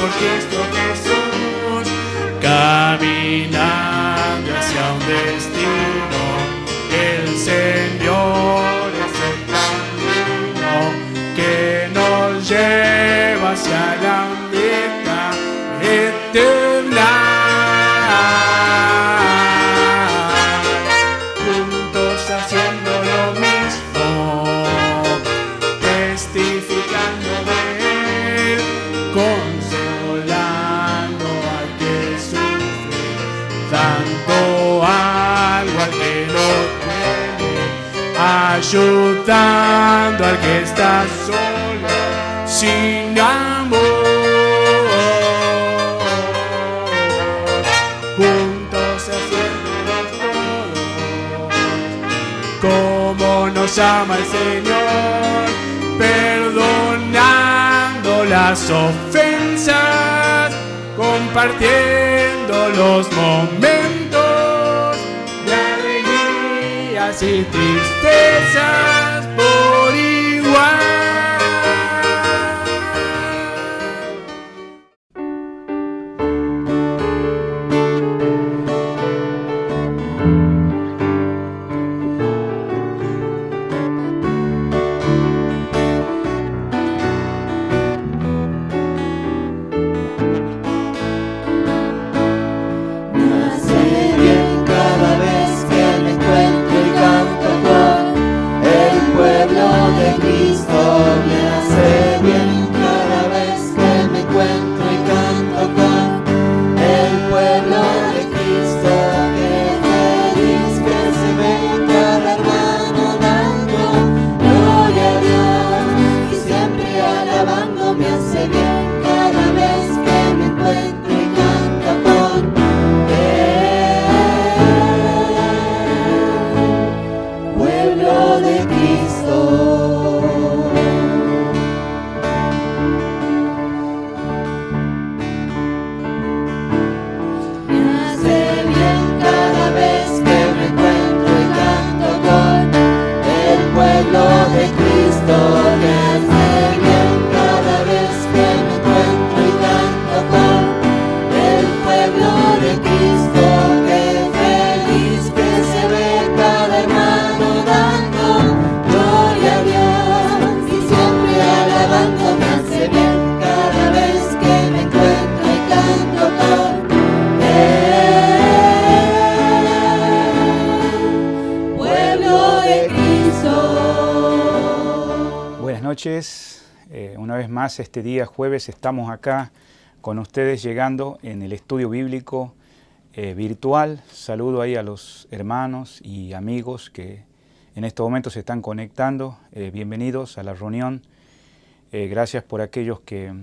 por Cristo Jesús, caminando hacia un destino. El Señor es el camino que nos lleva hacia la meta eterna. Juntos haciendo lo mismo, testificando de Él, consolando al que sufre, dando algo al que no tiene, ayudando al que está solo, sin amor. Juntos haciendo todo, como nos ama el Señor, perdonando las ofensas, compartiendo los momentos de alegrías y tristezas por igual. Una vez más este día jueves estamos acá con ustedes llegando en el estudio bíblico virtual. Saludo ahí a los hermanos y amigos que en estos momentos se están conectando. Bienvenidos a la reunión. Gracias por aquellos que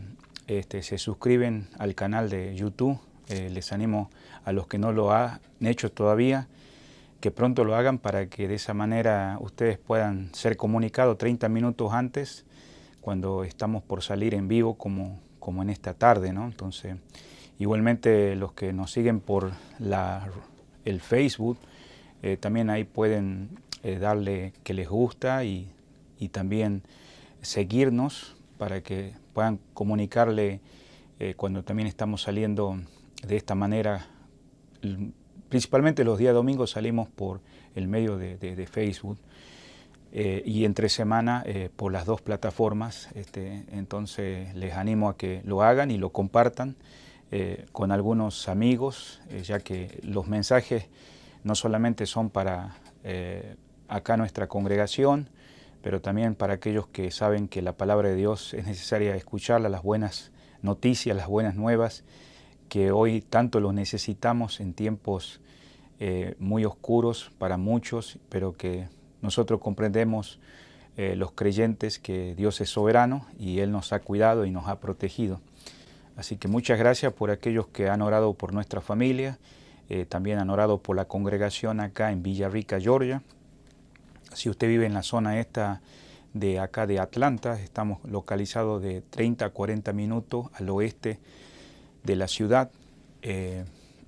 se suscriben al canal de YouTube. Les animo a los que no lo han hecho todavía que pronto lo hagan para que de esa manera ustedes puedan ser comunicados 30 minutos antes cuando estamos por salir en vivo como en esta tarde, ¿no? Entonces, igualmente los que nos siguen por el Facebook, también ahí pueden darle que les gusta y también seguirnos para que puedan comunicarle cuando también estamos saliendo de esta manera. Principalmente los días domingos salimos por el medio de Facebook y entre semana por las dos plataformas. Entonces les animo a que lo hagan y lo compartan con algunos amigos, ya que los mensajes no solamente son para acá nuestra congregación, pero también para aquellos que saben que la palabra de Dios es necesaria escucharla, las buenas noticias, las buenas nuevas, que hoy tanto lo necesitamos en tiempos muy oscuros para muchos, pero que nosotros comprendemos los creyentes que Dios es soberano y Él nos ha cuidado y nos ha protegido. Así que muchas gracias por aquellos que han orado por nuestra familia, también han orado por la congregación acá en Villarrica, Georgia. Si usted vive en la zona esta de acá de Atlanta, estamos localizados de 30 a 40 minutos al oeste de la ciudad.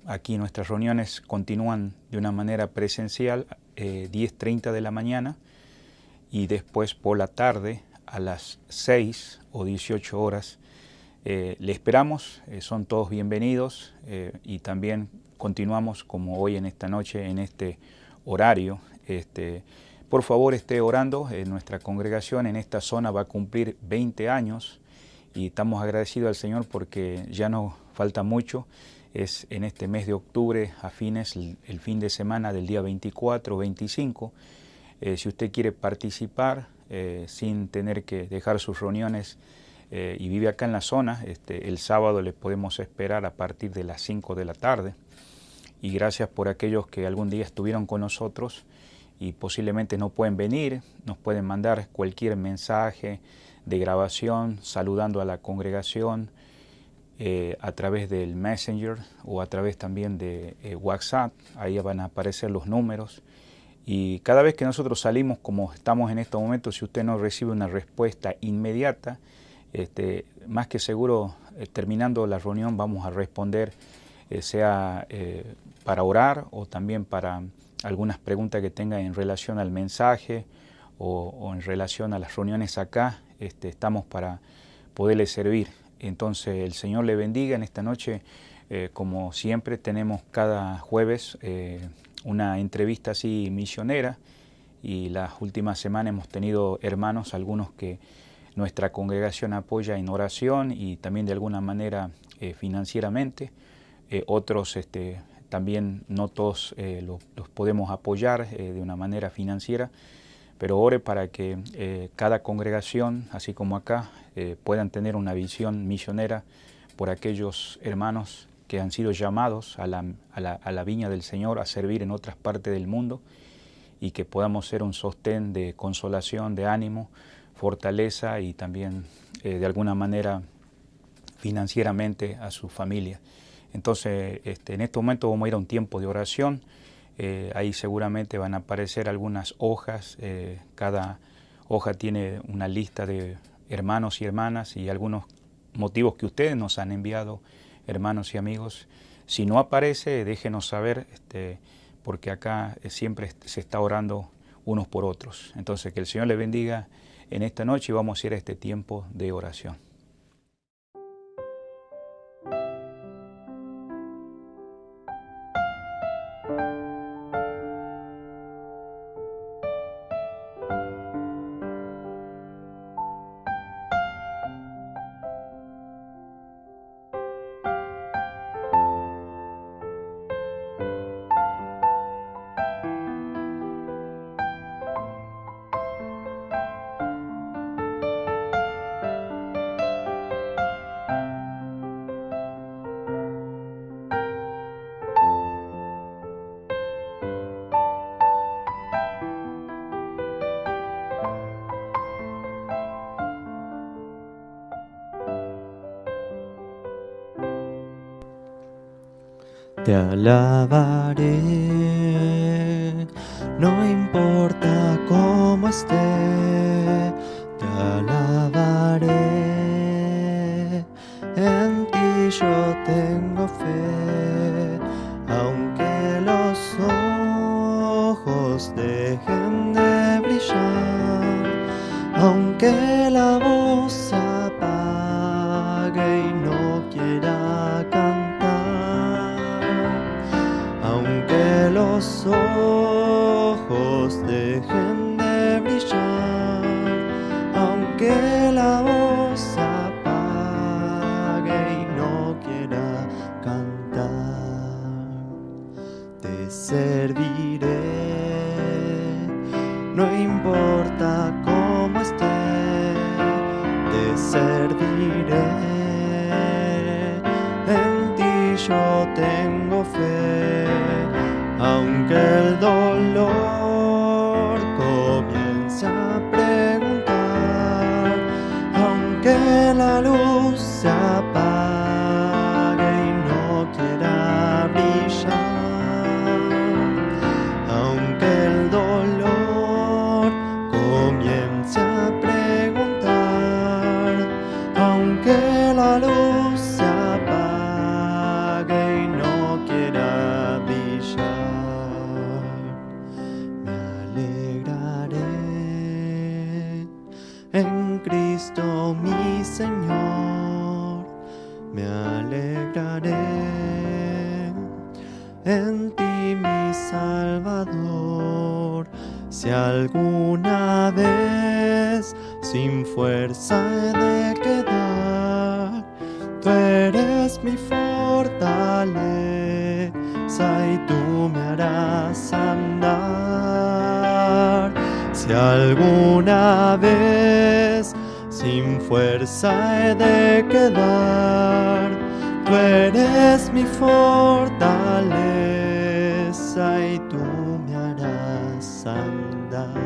Aquí nuestras reuniones continúan de una manera presencial 10:30 de la mañana y después por la tarde a las 6 o 18 horas Le esperamos, son todos bienvenidos y también continuamos como hoy en esta noche, en este horario. Por favor, esté orando. Nuestra congregación en esta zona va a cumplir 20 años y estamos agradecidos al Señor porque ya nos falta mucho. Es en este mes de octubre, a fines, el fin de semana del día 24 o 25. Si usted quiere participar sin tener que dejar sus reuniones y vive acá en la zona, el sábado le podemos esperar a partir de las 5 de la tarde. Y gracias por aquellos que algún día estuvieron con nosotros y posiblemente no pueden venir, nos pueden mandar cualquier mensaje de grabación saludando a la congregación a través del Messenger o a través también de WhatsApp. Ahí van a aparecer los números. Y cada vez que nosotros salimos, como estamos en estos momentos, si usted no recibe una respuesta inmediata, más que seguro, terminando la reunión, vamos a responder, sea para orar o también para algunas preguntas que tenga en relación al mensaje o en relación a las reuniones acá. Estamos para poderle servir. Entonces, el Señor le bendiga en esta noche. Como siempre, tenemos cada jueves una entrevista así misionera y las últimas semanas hemos tenido hermanos, algunos que nuestra congregación apoya en oración y también de alguna manera financieramente. Otros también no todos los podemos apoyar de una manera financiera, pero ore para que cada congregación, así como acá, puedan tener una visión misionera por aquellos hermanos que han sido llamados a la viña del Señor, a servir en otras partes del mundo, y que podamos ser un sostén de consolación, de ánimo, fortaleza y también de alguna manera financieramente a su familia. Entonces, en este momento vamos a ir a un tiempo de oración. Ahí seguramente van a aparecer algunas hojas. Cada hoja tiene una lista de hermanos y hermanas y algunos motivos que ustedes nos han enviado, hermanos y amigos. Si no aparece, déjenos saber, porque acá siempre se está orando unos por otros. Entonces, que el Señor les bendiga en esta noche y vamos a ir a este tiempo de oración. Te alabaré, no importa cómo esté, te alabaré, en ti yo tengo fe, aunque los ojos dejen de brillar, aunque la voz se apague y no quiera cantar. Aunque los ojos dejen de brillar, aunque la voz se apague y no quiera cantar, te serviré, no importa cómo esté, te serviré, en ti yo tengo fe. Aunque el dolor comience a preguntar, aunque la luz se apague y no quiera brillar, aunque el dolor comience a preguntar, aunque la luz se apague y no quiera brillar, en Cristo mi Señor, me alegraré en ti, mi Salvador. Si alguna vez sin fuerza he de quedar, tú eres mi fortaleza y tú me harás andar. Si alguna vez sin fuerza he de quedar, tú eres mi fortaleza y tú me harás andar.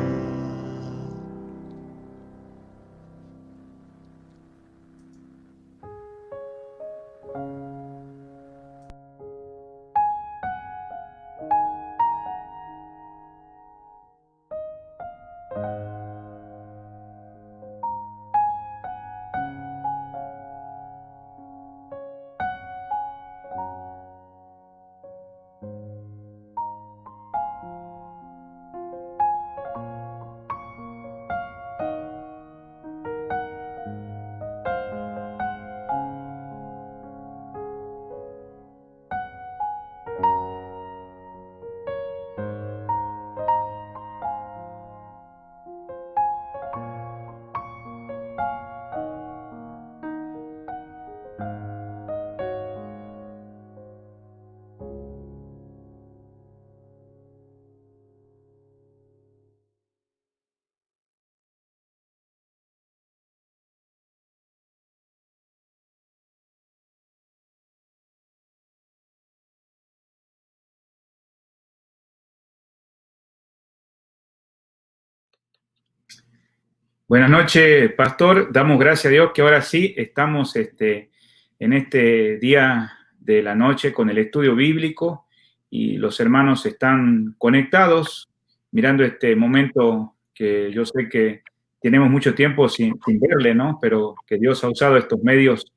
Buenas noches, pastor. Damos gracias a Dios que ahora sí estamos en este día de la noche con el estudio bíblico y los hermanos están conectados mirando este momento que yo sé que tenemos mucho tiempo sin verle, ¿no? Pero que Dios ha usado estos medios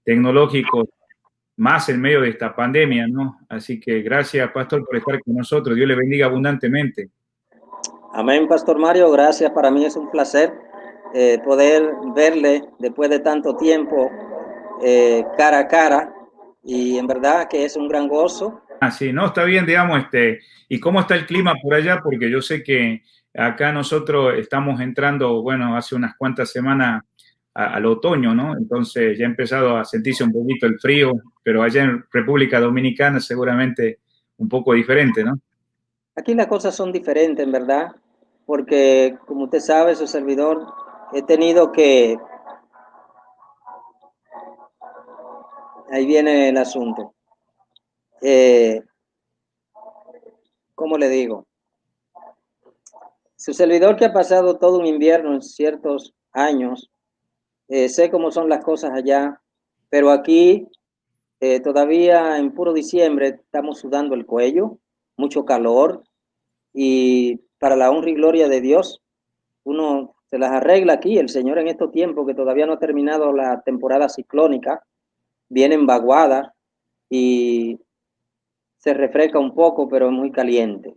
tecnológicos más en medio de esta pandemia, ¿no? Así que gracias, pastor, por estar con nosotros. Dios le bendiga abundantemente. Amén, Pastor Mario. Gracias. Para mí es un placer poder verle después de tanto tiempo cara a cara. Y en verdad que es un gran gozo. Ah, sí, no, está bien, digamos, ¿y cómo está el clima por allá? Porque yo sé que acá nosotros estamos entrando, bueno, hace unas cuantas semanas al otoño, ¿no? Entonces ya ha empezado a sentirse un poquito el frío, pero allá en República Dominicana seguramente un poco diferente, ¿no? Aquí las cosas son diferentes, en verdad, porque como usted sabe, su servidor, he tenido que... Ahí viene el asunto. ¿Cómo le digo? Su servidor que ha pasado todo un invierno en ciertos años, sé cómo son las cosas allá, pero aquí todavía en puro diciembre estamos sudando el cuello, mucho calor, y para la honra y gloria de Dios, uno se las arregla aquí. El Señor en estos tiempos que todavía no ha terminado la temporada ciclónica, vienen vaguadas y se refresca un poco, pero es muy caliente.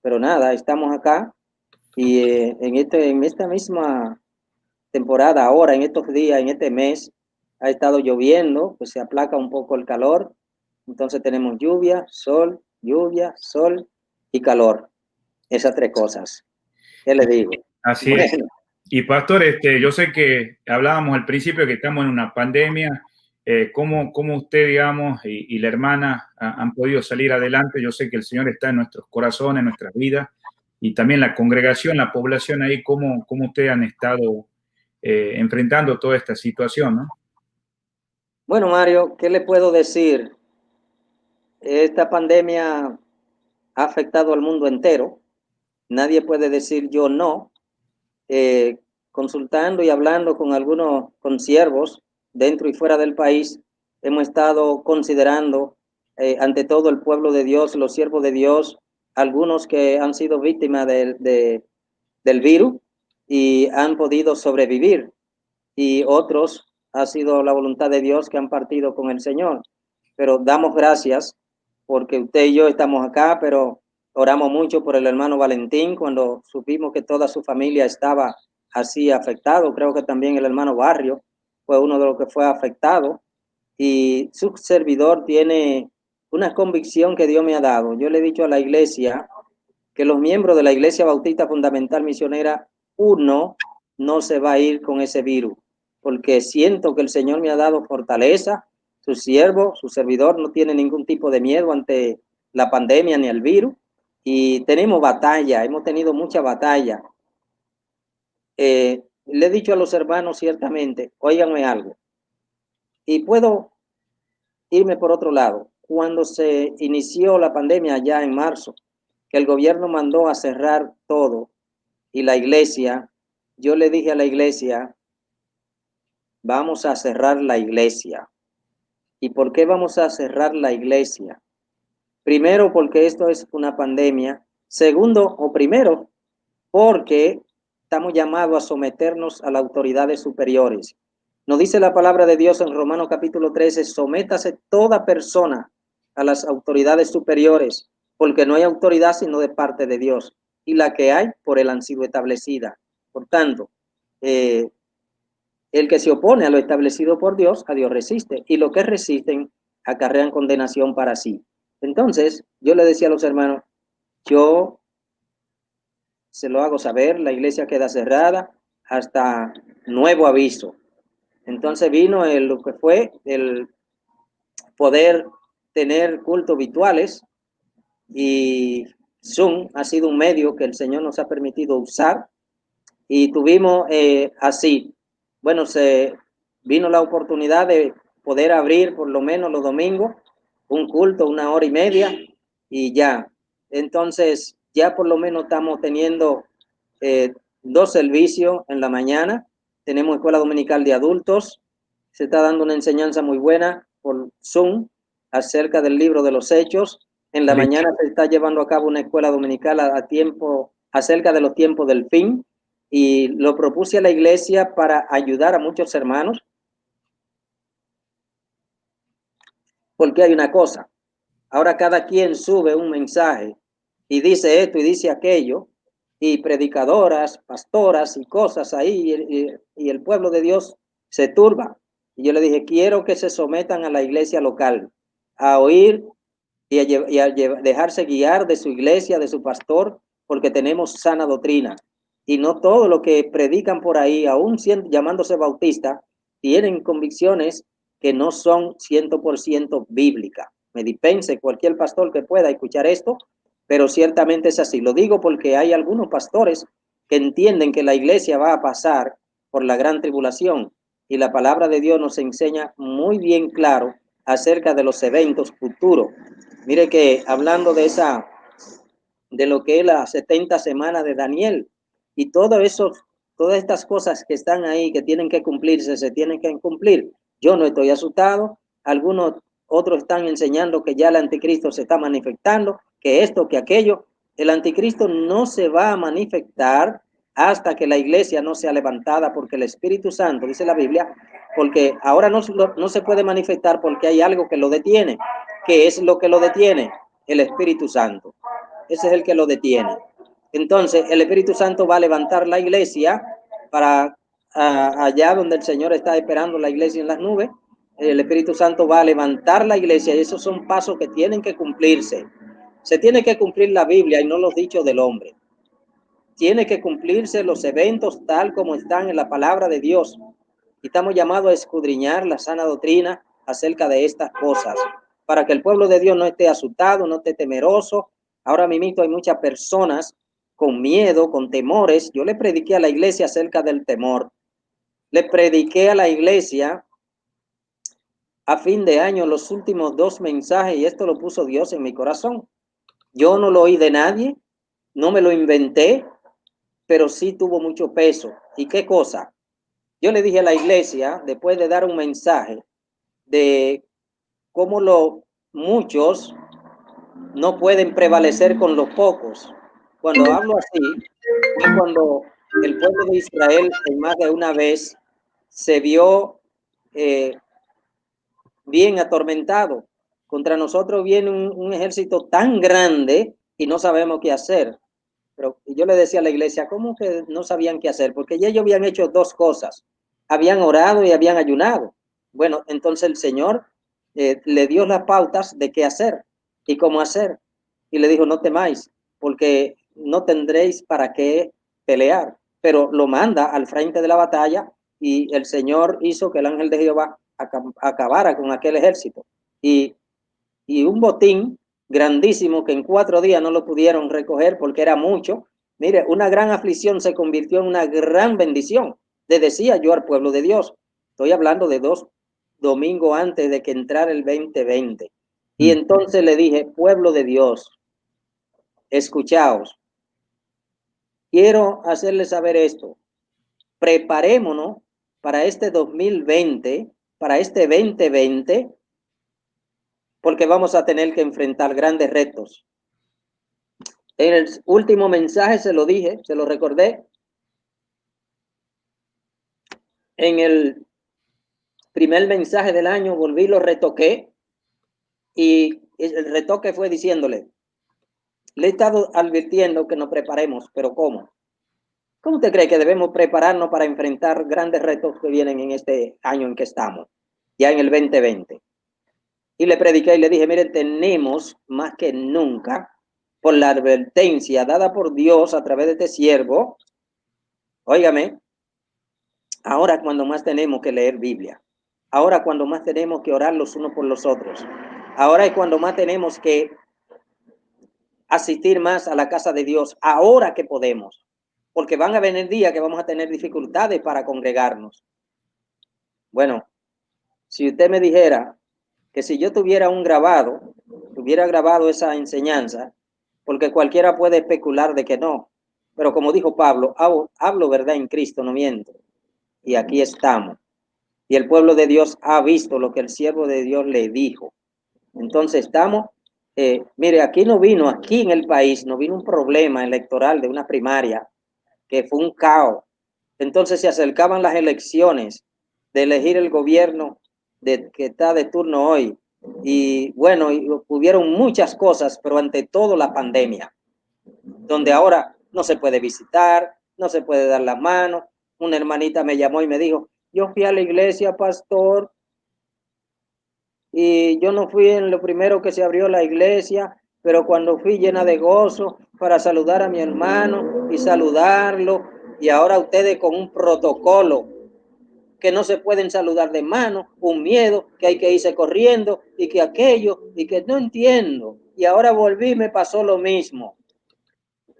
Pero nada, estamos acá y en esta misma temporada, ahora, en estos días, en este mes, ha estado lloviendo, pues se aplaca un poco el calor. Entonces tenemos lluvia, sol y calor. Esas tres cosas. ¿Qué le digo? Así es. Y pastor, yo sé que hablábamos al principio que estamos en una pandemia. ¿Cómo usted, digamos, y la hermana han podido salir adelante? Yo sé que el Señor está en nuestros corazones, en nuestras vidas, y también la congregación, la población ahí, ¿cómo ustedes han estado enfrentando toda esta situación, ¿no? Bueno, Mario, ¿qué le puedo decir? Esta pandemia ha afectado al mundo entero. Nadie puede decir yo no. Consultando y hablando con algunos consiervos dentro y fuera del país, hemos estado considerando ante todo el pueblo de Dios, los siervos de Dios, algunos que han sido víctimas del virus y han podido sobrevivir, y otros ha sido la voluntad de Dios que han partido con el Señor. Pero damos gracias porque usted y yo estamos acá, pero oramos mucho por el hermano Valentín cuando supimos que toda su familia estaba así afectado. Creo que también el hermano Barrio fue uno de los que fue afectado. y su servidor tiene una convicción que Dios me ha dado. Yo le he dicho a la iglesia que los miembros de la Iglesia Bautista Fundamental Misionera, uno no se va a ir con ese virus, porque siento que el Señor me ha dado fortaleza, su siervo, su servidor no tiene ningún tipo de miedo ante la pandemia ni el virus, y tenemos batalla, hemos tenido mucha batalla. Le he dicho a los hermanos ciertamente, óiganme algo, y puedo irme por otro lado. Cuando se inició la pandemia ya en marzo, que el gobierno mandó a cerrar todo y la iglesia, yo le dije a la iglesia, vamos a cerrar la iglesia. ¿Y por qué vamos a cerrar la iglesia? Primero, porque esto es una pandemia. Segundo, o primero, porque estamos llamados a someternos a las autoridades superiores. Nos dice la palabra de Dios en Romanos capítulo 13, sométase toda persona a las autoridades superiores, porque no hay autoridad sino de parte de Dios, y la que hay por él han sido establecida. Por tanto, el que se opone a lo establecido por Dios, a Dios resiste, y los que resisten acarrean condenación para sí. Entonces, yo le decía a los hermanos, yo se lo hago saber, la iglesia queda cerrada hasta nuevo aviso. Entonces vino lo que fue el poder tener cultos virtuales, y Zoom ha sido un medio que el Señor nos ha permitido usar, y tuvimos así, bueno, se vino la oportunidad de poder abrir por lo menos los domingos un culto, 1 hora y media, y ya. Entonces, ya por lo menos estamos teniendo 2 servicios en la mañana. Tenemos escuela dominical de adultos. Se está dando una enseñanza muy buena por Zoom acerca del libro de los Hechos. En la mañana se está llevando a cabo una escuela dominical a tiempo acerca de los tiempos del fin, y lo propuse a la iglesia para ayudar a muchos hermanos, porque hay una cosa, ahora cada quien sube un mensaje y dice esto y dice aquello, y predicadoras, pastoras y cosas ahí, y el pueblo de Dios se turba. Y yo le dije, quiero que se sometan a la iglesia local, a oír y a dejarse guiar de su iglesia, de su pastor, porque tenemos sana doctrina. Y no todo lo que predican por ahí, aún llamándose bautista, tienen convicciones que no son 100% bíblicas. Me dispense cualquier pastor que pueda escuchar esto, pero ciertamente es así. Lo digo porque hay algunos pastores que entienden que la iglesia va a pasar por la gran tribulación, y la palabra de Dios nos enseña muy bien claro acerca de los eventos futuros. Mire que hablando de lo que es las 70 semanas de Daniel, y todo eso, todas estas cosas que están ahí, que tienen que cumplirse, se tienen que cumplir. Yo no estoy asustado, algunos otros están enseñando que ya el anticristo se está manifestando, que esto, que aquello. El anticristo no se va a manifestar hasta que la iglesia no sea levantada, porque el Espíritu Santo, dice la Biblia, porque ahora no se puede manifestar porque hay algo que lo detiene. ¿Qué es lo que lo detiene? El Espíritu Santo. Ese es el que lo detiene. Entonces, el Espíritu Santo va a levantar la iglesia para allá donde el Señor está esperando la iglesia en las nubes. El Espíritu Santo va a levantar la iglesia, y esos son pasos que tienen que cumplirse. Se tiene que cumplir la Biblia y no los dichos del hombre. Tiene que cumplirse los eventos tal como están en la palabra de Dios. Y estamos llamados a escudriñar la sana doctrina acerca de estas cosas, para que el pueblo de Dios no esté asustado, no esté temeroso. Ahora mismo hay muchas personas con miedo, con temores. Yo le prediqué a la iglesia acerca del temor. Le prediqué a la iglesia a fin de año los últimos 2 mensajes, y esto lo puso Dios en mi corazón. Yo no lo oí de nadie, no me lo inventé, pero sí tuvo mucho peso. ¿Y qué cosa? Yo le dije a la iglesia, después de dar un mensaje de cómo muchos no pueden prevalecer con los pocos. Cuando hablo así, es cuando el pueblo de Israel en más de una vez se vio bien atormentado. Contra nosotros viene un ejército tan grande y no sabemos qué hacer. Pero yo le decía a la iglesia, ¿cómo que no sabían qué hacer? Porque ya ellos habían hecho 2 cosas. Habían orado y habían ayunado. Bueno, entonces el Señor le dio las pautas de qué hacer y cómo hacer. Y le dijo, no temáis, porque no tendréis para qué pelear. Pero lo manda al frente de la batalla y el Señor hizo que el ángel de Jehová acabara con aquel ejército. Y un botín grandísimo que en 4 días no lo pudieron recoger porque era mucho. Mire, una gran aflicción se convirtió en una gran bendición. Le decía yo al pueblo de Dios, estoy hablando de 2 domingos antes de que entrara el 2020. Y entonces le dije, pueblo de Dios, escuchaos, quiero hacerles saber esto. Preparémonos para este 2020, para este 2020, porque vamos a tener que enfrentar grandes retos. En el último mensaje se lo dije, se lo recordé. En el primer mensaje del año volví, lo retoqué y el retoque fue diciéndole, le he estado advirtiendo que nos preparemos, pero ¿cómo? ¿Cómo usted cree que debemos prepararnos para enfrentar grandes retos que vienen en este año en que estamos, ya en el 2020? Y le prediqué y le dije, mire, tenemos más que nunca, por la advertencia dada por Dios a través de este siervo, óigame, ahora cuando más tenemos que leer Biblia, ahora cuando más tenemos que orar los unos por los otros, ahora es cuando más tenemos que asistir más a la casa de Dios, ahora que podemos, porque van a venir días que vamos a tener dificultades para congregarnos. Bueno, si usted me dijera que si yo tuviera un grabado, hubiera grabado esa enseñanza, porque cualquiera puede especular de que no, pero como dijo Pablo, hablo verdad en Cristo, no miento, y aquí estamos. Y el pueblo de Dios ha visto lo que el siervo de Dios le dijo. Entonces estamos, mire, aquí en el país, no vino un problema electoral de una primaria, que fue un caos. Entonces se acercaban las elecciones de elegir el gobierno que está de turno hoy. Y bueno, hubieron muchas cosas, pero ante todo la pandemia, donde ahora no se puede visitar, no se puede dar la mano. Una hermanita me llamó y me dijo, yo fui a la iglesia, pastor, y yo no fui en lo primero que se abrió la iglesia, pero cuando fui llena de gozo para saludar a mi hermano y saludarlo, y ahora ustedes con un protocolo que no se pueden saludar de mano, un miedo, que hay que irse corriendo y que aquello, y que no entiendo. Y ahora volví y me pasó lo mismo.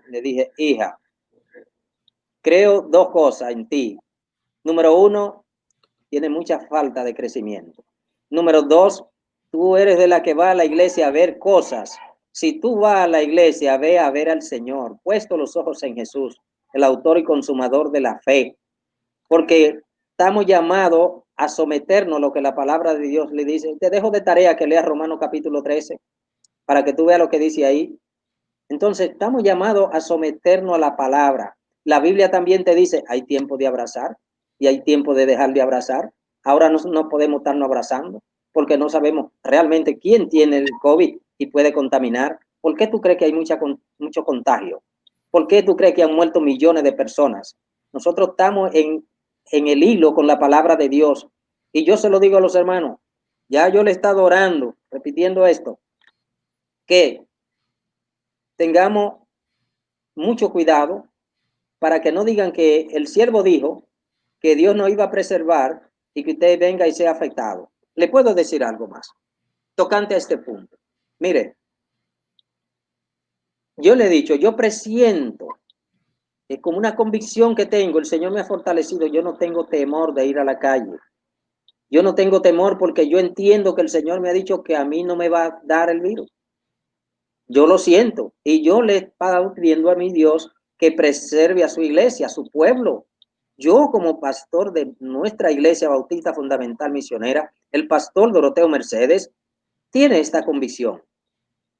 Le dije, hija, creo 2 cosas en ti. Número 1, tiene mucha falta de crecimiento. Número 2, tú eres de la que va a la iglesia a ver cosas. Si tú vas a la iglesia, ve a ver al Señor, puesto los ojos en Jesús, el autor y consumador de la fe, porque estamos llamados a someternos a lo que la palabra de Dios le dice. Te dejo de tarea que leas Romanos capítulo 13, para que tú veas lo que dice ahí. Entonces, estamos llamados a someternos a la palabra. La Biblia también te dice, hay tiempo de abrazar y hay tiempo de dejar de abrazar. Ahora no podemos estarnos abrazando porque no sabemos realmente quién tiene el COVID y puede contaminar. ¿Por qué tú crees que hay mucho contagio? ¿Por qué tú crees que han muerto millones de personas? Nosotros estamos en el hilo con la palabra de Dios. Y yo se lo digo a los hermanos, ya yo le he estado orando, repitiendo esto, que tengamos mucho cuidado para que no digan que el siervo dijo que Dios no iba a preservar y que usted venga y sea afectado. Le puedo decir algo más tocante a este punto. Mire, yo le he dicho, yo presiento, como una convicción que tengo, el Señor me ha fortalecido, yo no tengo temor de ir a la calle. Yo no tengo temor porque yo entiendo que el Señor me ha dicho que a mí no me va a dar el virus. Yo lo siento y yo le he estado pidiendo a mi Dios que preserve a su iglesia, a su pueblo. Yo como pastor de nuestra iglesia bautista fundamental misionera, el pastor Doroteo Mercedes, tiene esta convicción.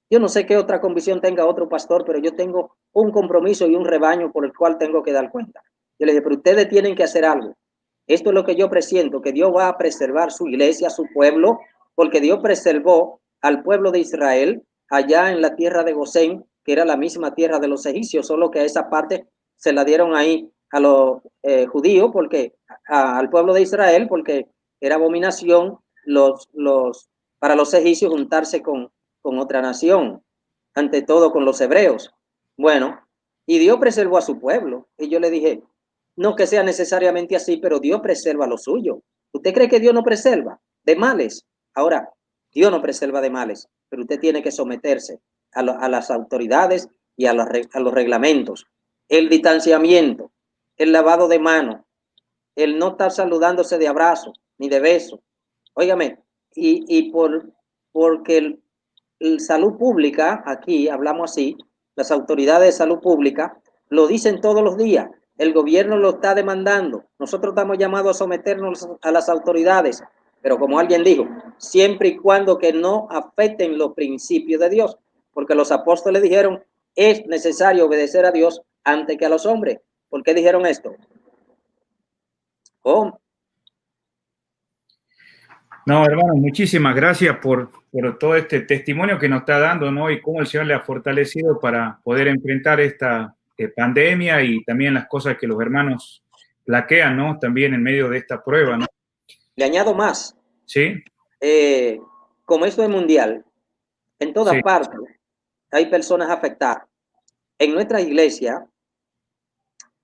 Yo no sé qué otra convicción tenga otro pastor, pero yo tengo un compromiso y un rebaño por el cual tengo que dar cuenta. Yo le dije, pero ustedes tienen que hacer algo. Esto es lo que yo presiento, que Dios va a preservar su iglesia, su pueblo, porque Dios preservó al pueblo de Israel allá en la tierra de Gosén, que era la misma tierra de los egipcios, solo que a esa parte se la dieron ahí a los judíos, porque al pueblo de Israel, porque era abominación para los egipcios juntarse con otra nación, ante todo con los hebreos. Bueno, y Dios preservó a su pueblo. Y yo le dije, no que sea necesariamente así, pero Dios preserva lo suyo. ¿Usted cree que Dios no preserva de males? Ahora, Dios no preserva de males, pero usted tiene que someterse a las autoridades y a los reglamentos. El distanciamiento, el lavado de manos, el no estar saludándose de abrazo ni de beso. Óigame, porque el salud pública, aquí hablamos así, las autoridades de salud pública lo dicen todos los días, el gobierno lo está demandando, nosotros estamos llamados a someternos a las autoridades, pero como alguien dijo, siempre y cuando que no afecten los principios de Dios, porque los apóstoles dijeron, es necesario obedecer a Dios antes que a los hombres. ¿Por qué dijeron esto? Oh, No, hermano, muchísimas gracias por todo este testimonio que nos está dando, ¿no? Y cómo el Señor le ha fortalecido para poder enfrentar esta pandemia y también las cosas que los hermanos plaquean, ¿no? También en medio de esta prueba, ¿no? le añado más. Sí, Como esto es mundial, en sí, todas partes hay personas afectadas. En nuestra iglesia,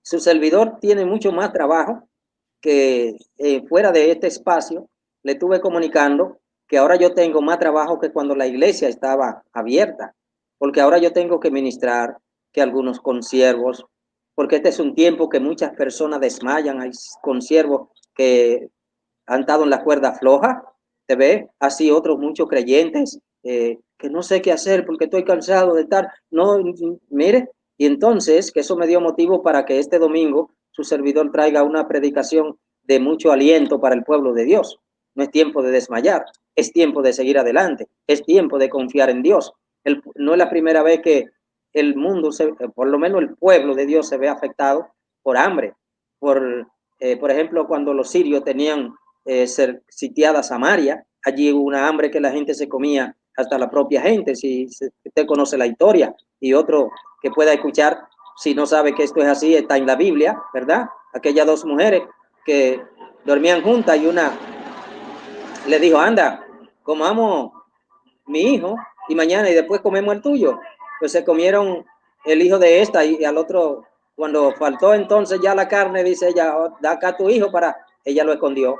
su servidor tiene mucho más trabajo que fuera de este espacio. Le estuve comunicando que ahora yo tengo más trabajo que cuando la iglesia estaba abierta, porque ahora yo tengo que ministrar, que algunos consiervos, porque este es un tiempo que muchas personas desmayan, hay consiervos que han estado en la cuerda floja, te ve, así otros muchos creyentes, que no sé qué hacer porque estoy cansado de estar, no, mire, y entonces que eso me dio motivo para que este domingo su servidor traiga una predicación de mucho aliento para el pueblo de Dios. No es tiempo de desmayar, es tiempo de seguir adelante, es tiempo de confiar en Dios. No es la primera vez que el mundo, por lo menos el pueblo de Dios se ve afectado por hambre, por ejemplo, cuando los sirios tenían ser sitiada Samaria, allí hubo una hambre que la gente se comía hasta la propia gente, si usted conoce la historia, y otro que pueda escuchar, si no sabe que esto es así, está en la Biblia, ¿verdad? Aquellas dos mujeres que dormían juntas y una le dijo, anda, comamos mi hijo y mañana y después comemos el tuyo. Pues se comieron el hijo de esta y al otro, cuando faltó entonces ya la carne, dice ella, oh, da acá tu hijo para, ella lo escondió.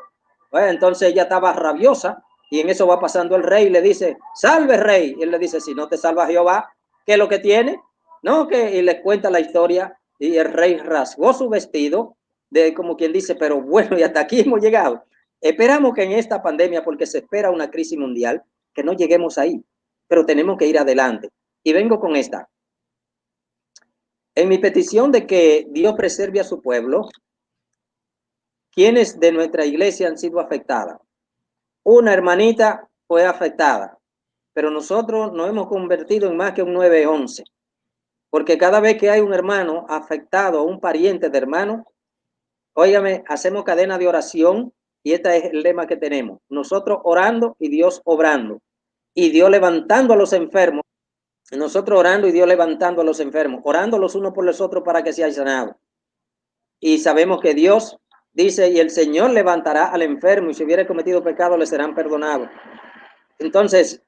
Bueno, entonces ella estaba rabiosa y en eso va pasando el rey y le dice, salve rey. Y él le dice, si no te salva Jehová, ¿qué es lo que tiene? No, que y le cuenta la historia y el rey rasgó su vestido de como quien dice, pero bueno, y hasta aquí hemos llegado. Esperamos que en esta pandemia, porque se espera una crisis mundial, que no lleguemos ahí, pero tenemos que ir adelante. Y vengo con esta. En mi petición de que Dios preserve a su pueblo, ¿quiénes de nuestra iglesia han sido afectadas? Una hermanita fue afectada, pero nosotros nos hemos convertido en más que un 911, porque cada vez que hay un hermano afectado o un pariente de hermano, óigame, hacemos cadena de oración y este es el lema que tenemos. Nosotros orando y Dios obrando. Y Dios levantando a los enfermos. Nosotros orando y Dios levantando a los enfermos. Orando los unos por los otros para que sean sanados. Y sabemos que Dios dice, y el Señor levantará al enfermo y si hubiera cometido pecado le serán perdonados. Entonces,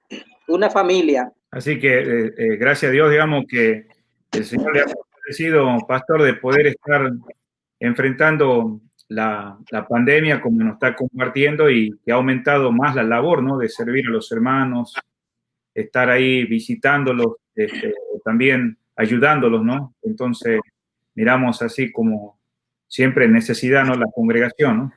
una familia. así que gracias a Dios, digamos que el Señor le ha fortalecido, pastor, de poder estar enfrentando la pandemia como nos está compartiendo y que ha aumentado más la labor, ¿no? De servir a los hermanos, estar ahí visitándolos, también ayudándolos, ¿no? Entonces, miramos así como siempre en necesidad, ¿no? La congregación, ¿no?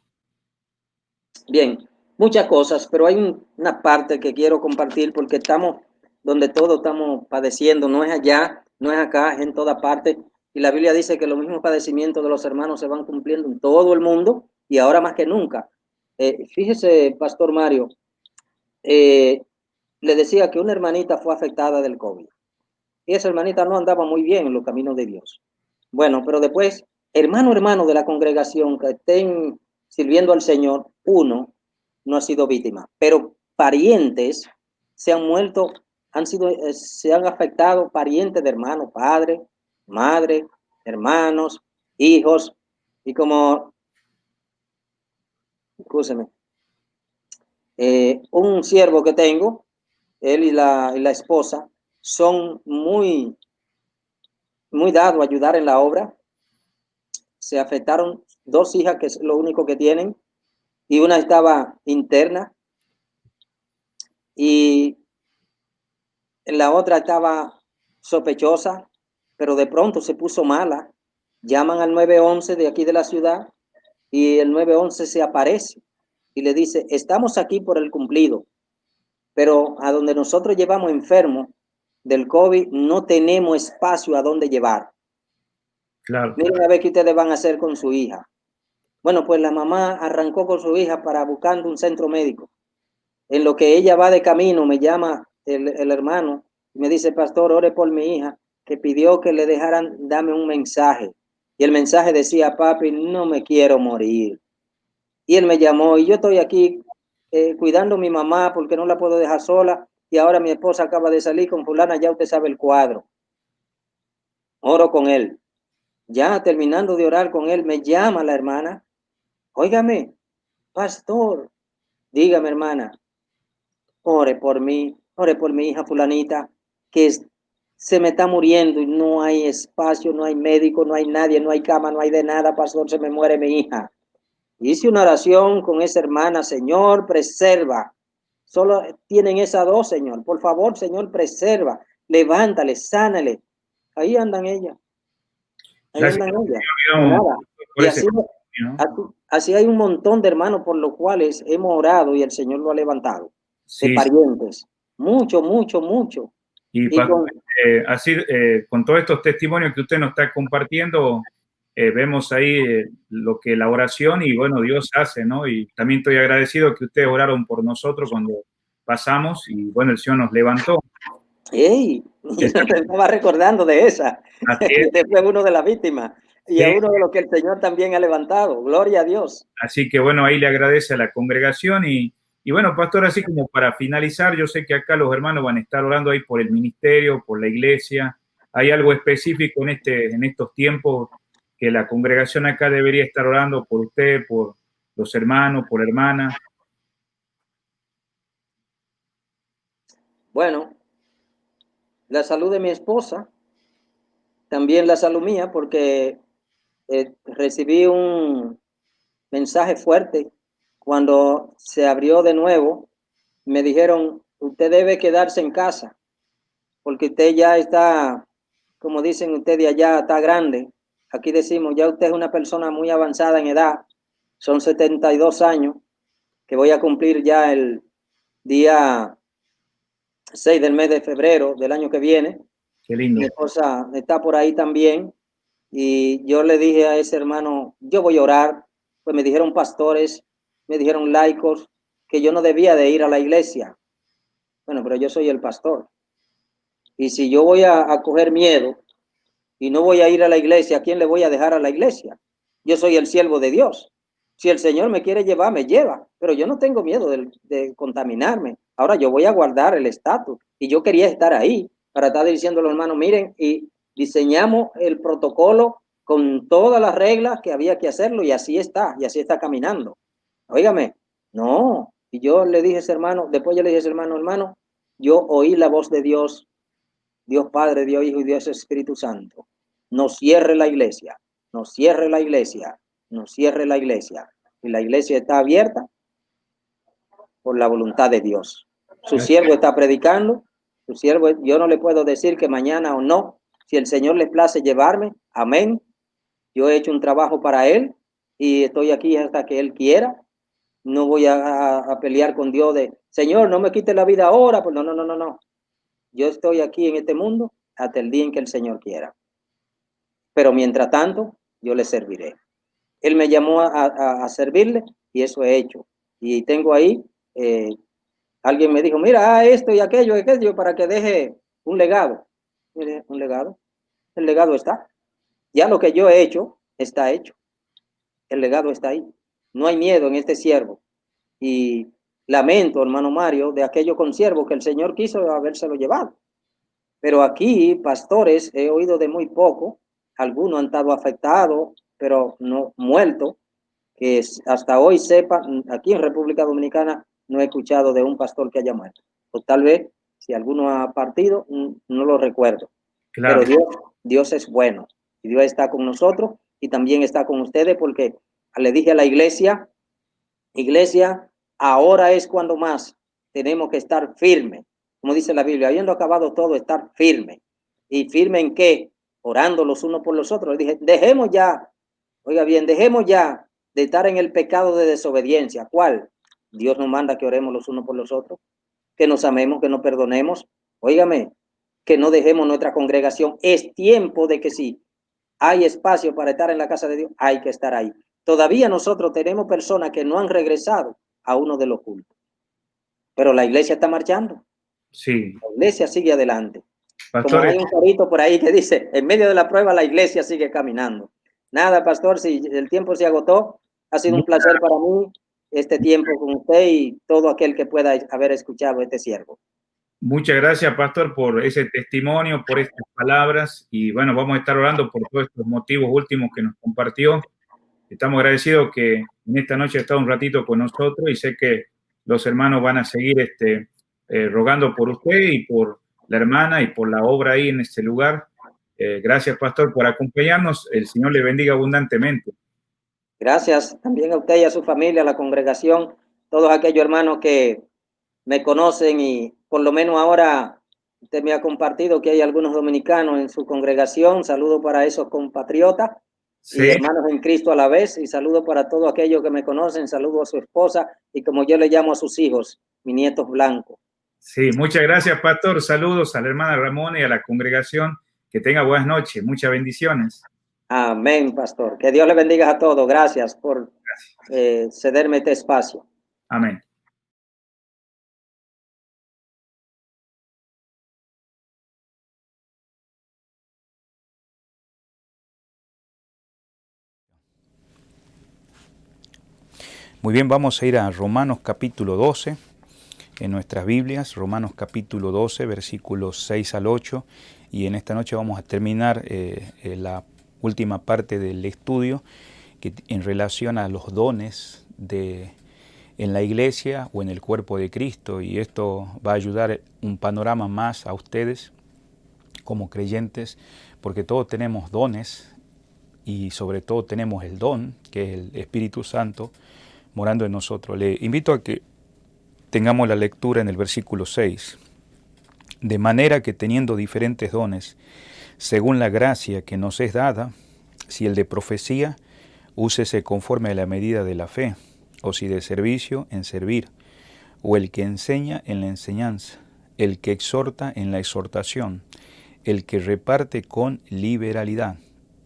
Bien, muchas cosas, pero hay una parte que quiero compartir porque estamos donde todos estamos padeciendo, no es allá, no es acá, es en toda parte. Y la Biblia dice que los mismos padecimientos de los hermanos se van cumpliendo en todo el mundo y ahora más que nunca. Fíjese, Pastor Mario, le decía que una hermanita fue afectada del COVID y esa hermanita no andaba muy bien en los caminos de Dios. Bueno, pero después, hermano de la congregación que estén sirviendo al Señor, uno no ha sido víctima, pero parientes se han muerto, se han afectado parientes de hermanos, padre, madre, hermanos, hijos, y como, escúcheme, Un siervo que tengo, él y la esposa, son muy dados a ayudar en la obra. Se afectaron 2 hijas, que es lo único que tienen, y una estaba interna, y la otra estaba sospechosa, pero de pronto se puso mala. Llaman al 911 de aquí de la ciudad, y el 911 se aparece y le dice: estamos aquí por el cumplido, pero a donde nosotros llevamos enfermos del COVID no tenemos espacio a donde llevar. Claro. Miren a ver qué ustedes van a hacer con su hija. Bueno, pues la mamá arrancó con su hija para buscando un centro médico. En lo que ella va de camino, me llama el hermano y me dice: pastor, ore por mi hija, que pidió que le dejaran, dame un mensaje. Y el mensaje decía: papi, no me quiero morir. Y él me llamó y yo estoy aquí cuidando a mi mamá porque no la puedo dejar sola, y ahora mi esposa acaba de salir con fulana, ya usted sabe el cuadro. Oro con él. Ya terminando de orar con él, me llama la hermana: óigame, pastor, dígame, hermana, ore por mí, ore por mi hija fulanita, que se me está muriendo y no hay espacio, no hay médico, no hay nadie, no hay cama, no hay de nada, pastor, se me muere mi hija. Hice una oración con esa hermana: Señor, preserva. Solo tienen esas 2, Señor. Por favor, Señor, preserva. Levántale, sánale. Ahí andan ellas. Ahí Gracias, andan ellas. De digamos, nada. por Y ese, así, ¿no? así hay un montón de hermanos por los cuales hemos orado y el Señor lo ha levantado. De Sí, sí. parientes. Mucho, mucho, mucho. Y Y con, así, con todos estos testimonios que usted nos está compartiendo, vemos ahí lo que la oración y bueno, Dios hace, ¿no? Y también estoy agradecido que ustedes oraron por nosotros cuando pasamos y bueno, el Señor nos levantó. hey, yo Esa- no te estaba recordando de esa. Así es, Usted fue uno de las víctimas y a sí. uno de los que el Señor también ha levantado. Gloria a Dios. Así que bueno, ahí le agradece a la congregación y bueno, pastor, así como para finalizar, yo sé que acá los hermanos van a estar orando ahí por el ministerio, por la iglesia. ¿Hay algo específico en estos tiempos que la congregación acá debería estar orando por usted, por los hermanos, por hermanas? Bueno, la salud de mi esposa, también la salud mía, porque recibí un mensaje fuerte cuando se abrió de nuevo. Me dijeron: usted debe quedarse en casa porque usted ya está, como dicen ustedes allá, está grande. Aquí decimos: ya usted es una persona muy avanzada en edad. Son 72 años que voy a cumplir ya el día 6 del mes de febrero del año que viene. Qué lindo. Mi esposa está por ahí también. Y yo le dije a ese hermano: yo voy a orar. Pues me dijeron pastores, me dijeron laicos, que yo no debía de ir a la iglesia. Bueno, pero yo soy el pastor. Y si yo voy a coger miedo y no voy a ir a la iglesia, ¿a quién le voy a dejar a la iglesia? Yo soy el siervo de Dios. Si el Señor me quiere llevar, me lleva. Pero yo no tengo miedo de contaminarme. Ahora yo voy a guardar el estatus. Y yo quería estar ahí para estar diciendo a los hermanos: miren, y diseñamos el protocolo con todas las reglas que había que hacerlo, y así está caminando. Óigame, no. Y yo le dije a ese hermano, después yo le dije a ese hermano: hermano, yo oí la voz de Dios, Dios Padre, Dios Hijo y Dios Espíritu Santo. No cierre la iglesia, no cierre la iglesia, no cierre la iglesia. Y la iglesia está abierta por la voluntad de Dios. Su siervo está predicando, su siervo, yo no le puedo decir que mañana o no. Si el Señor le place llevarme, amén. Yo he hecho un trabajo para Él y estoy aquí hasta que Él quiera. No voy a pelear con Dios de: Señor, no me quite la vida ahora. Pues no, no, no, no, no. Yo estoy aquí en este mundo hasta el día en que el Señor quiera. Pero mientras tanto, yo le serviré. Él me llamó a servirle y eso he hecho. Y tengo ahí, alguien me dijo: mira, esto y aquello, para que deje un legado. Mire, un legado. El legado está. Ya lo que yo he hecho, está hecho. El legado está ahí. No hay miedo en este siervo. Y lamento, hermano Mario, de aquellos consiervos que el Señor quiso habérselo llevado. Pero aquí, pastores, he oído de muy poco. Algunos han estado afectados, pero no muertos, que hasta hoy sepa, aquí en República Dominicana no he escuchado de un pastor que haya muerto. O tal vez, si alguno ha partido, no lo recuerdo. Claro. Pero Dios es bueno. Y Dios está con nosotros y también está con ustedes, porque le dije a la iglesia, ahora es cuando más tenemos que estar firmes. Como dice la Biblia, habiendo acabado todo, estar firme. ¿Y firme en qué? Orando los unos por los otros. Le dije, dejemos ya, oiga bien, dejemos ya de estar en el pecado de desobediencia. ¿Cuál? Dios nos manda que oremos los unos por los otros, que nos amemos, que nos perdonemos. Óigame, que no dejemos nuestra congregación. Es tiempo de que sí hay espacio para estar en la casa de Dios, hay que estar ahí. Todavía nosotros tenemos personas que no han regresado a uno de los cultos, pero la iglesia está marchando. Sí. La iglesia sigue adelante. Pastor, Como hay un corito por ahí que dice, en medio de la prueba la iglesia sigue caminando. Nada, pastor, si el tiempo se agotó, ha sido un placer para mí este tiempo con usted y todo aquel que pueda haber escuchado este siervo. muchas gracias, pastor, por ese testimonio, por estas palabras. Y bueno, vamos a estar orando por todos estos motivos últimos que nos compartió. Estamos agradecidos que en esta noche ha estado un ratito con nosotros y sé que los hermanos van a seguir rogando por usted y por la hermana y por la obra ahí en este lugar. Gracias, pastor, por acompañarnos. El Señor le bendiga abundantemente. Gracias también a usted y a su familia, a la congregación, todos aquellos hermanos que me conocen y por lo menos ahora usted me ha compartido que hay algunos dominicanos en su congregación. Saludo para esos compatriotas Sí. y hermanos en Cristo a la vez, y saludo para todos aquellos que me conocen. Saludo a su esposa y, como yo le llamo, a sus hijos, mis nietos blancos. Sí, muchas gracias, pastor. Saludos a la hermana Ramona y a la congregación. Que tenga buenas noches. Muchas bendiciones. Amén, pastor. Que Dios le bendiga a todos. Gracias por cederme este espacio. Amén. Muy bien, vamos a ir a Romanos capítulo 12, en nuestras Biblias, Romanos capítulo 12, versículos 6 al 8, y en esta noche vamos a terminar la última parte del estudio que en relación a los dones en la iglesia o en el cuerpo de Cristo, y esto va a ayudar un panorama más a ustedes como creyentes, porque todos tenemos dones y sobre todo tenemos el don, que es el Espíritu Santo, morando en nosotros. Le invito a que tengamos la lectura en el versículo 6. De manera que teniendo diferentes dones, según la gracia que nos es dada, si el de profecía, úsese conforme a la medida de la fe, o si de servicio, en servir, o el que enseña en la enseñanza, el que exhorta en la exhortación, el que reparte con liberalidad,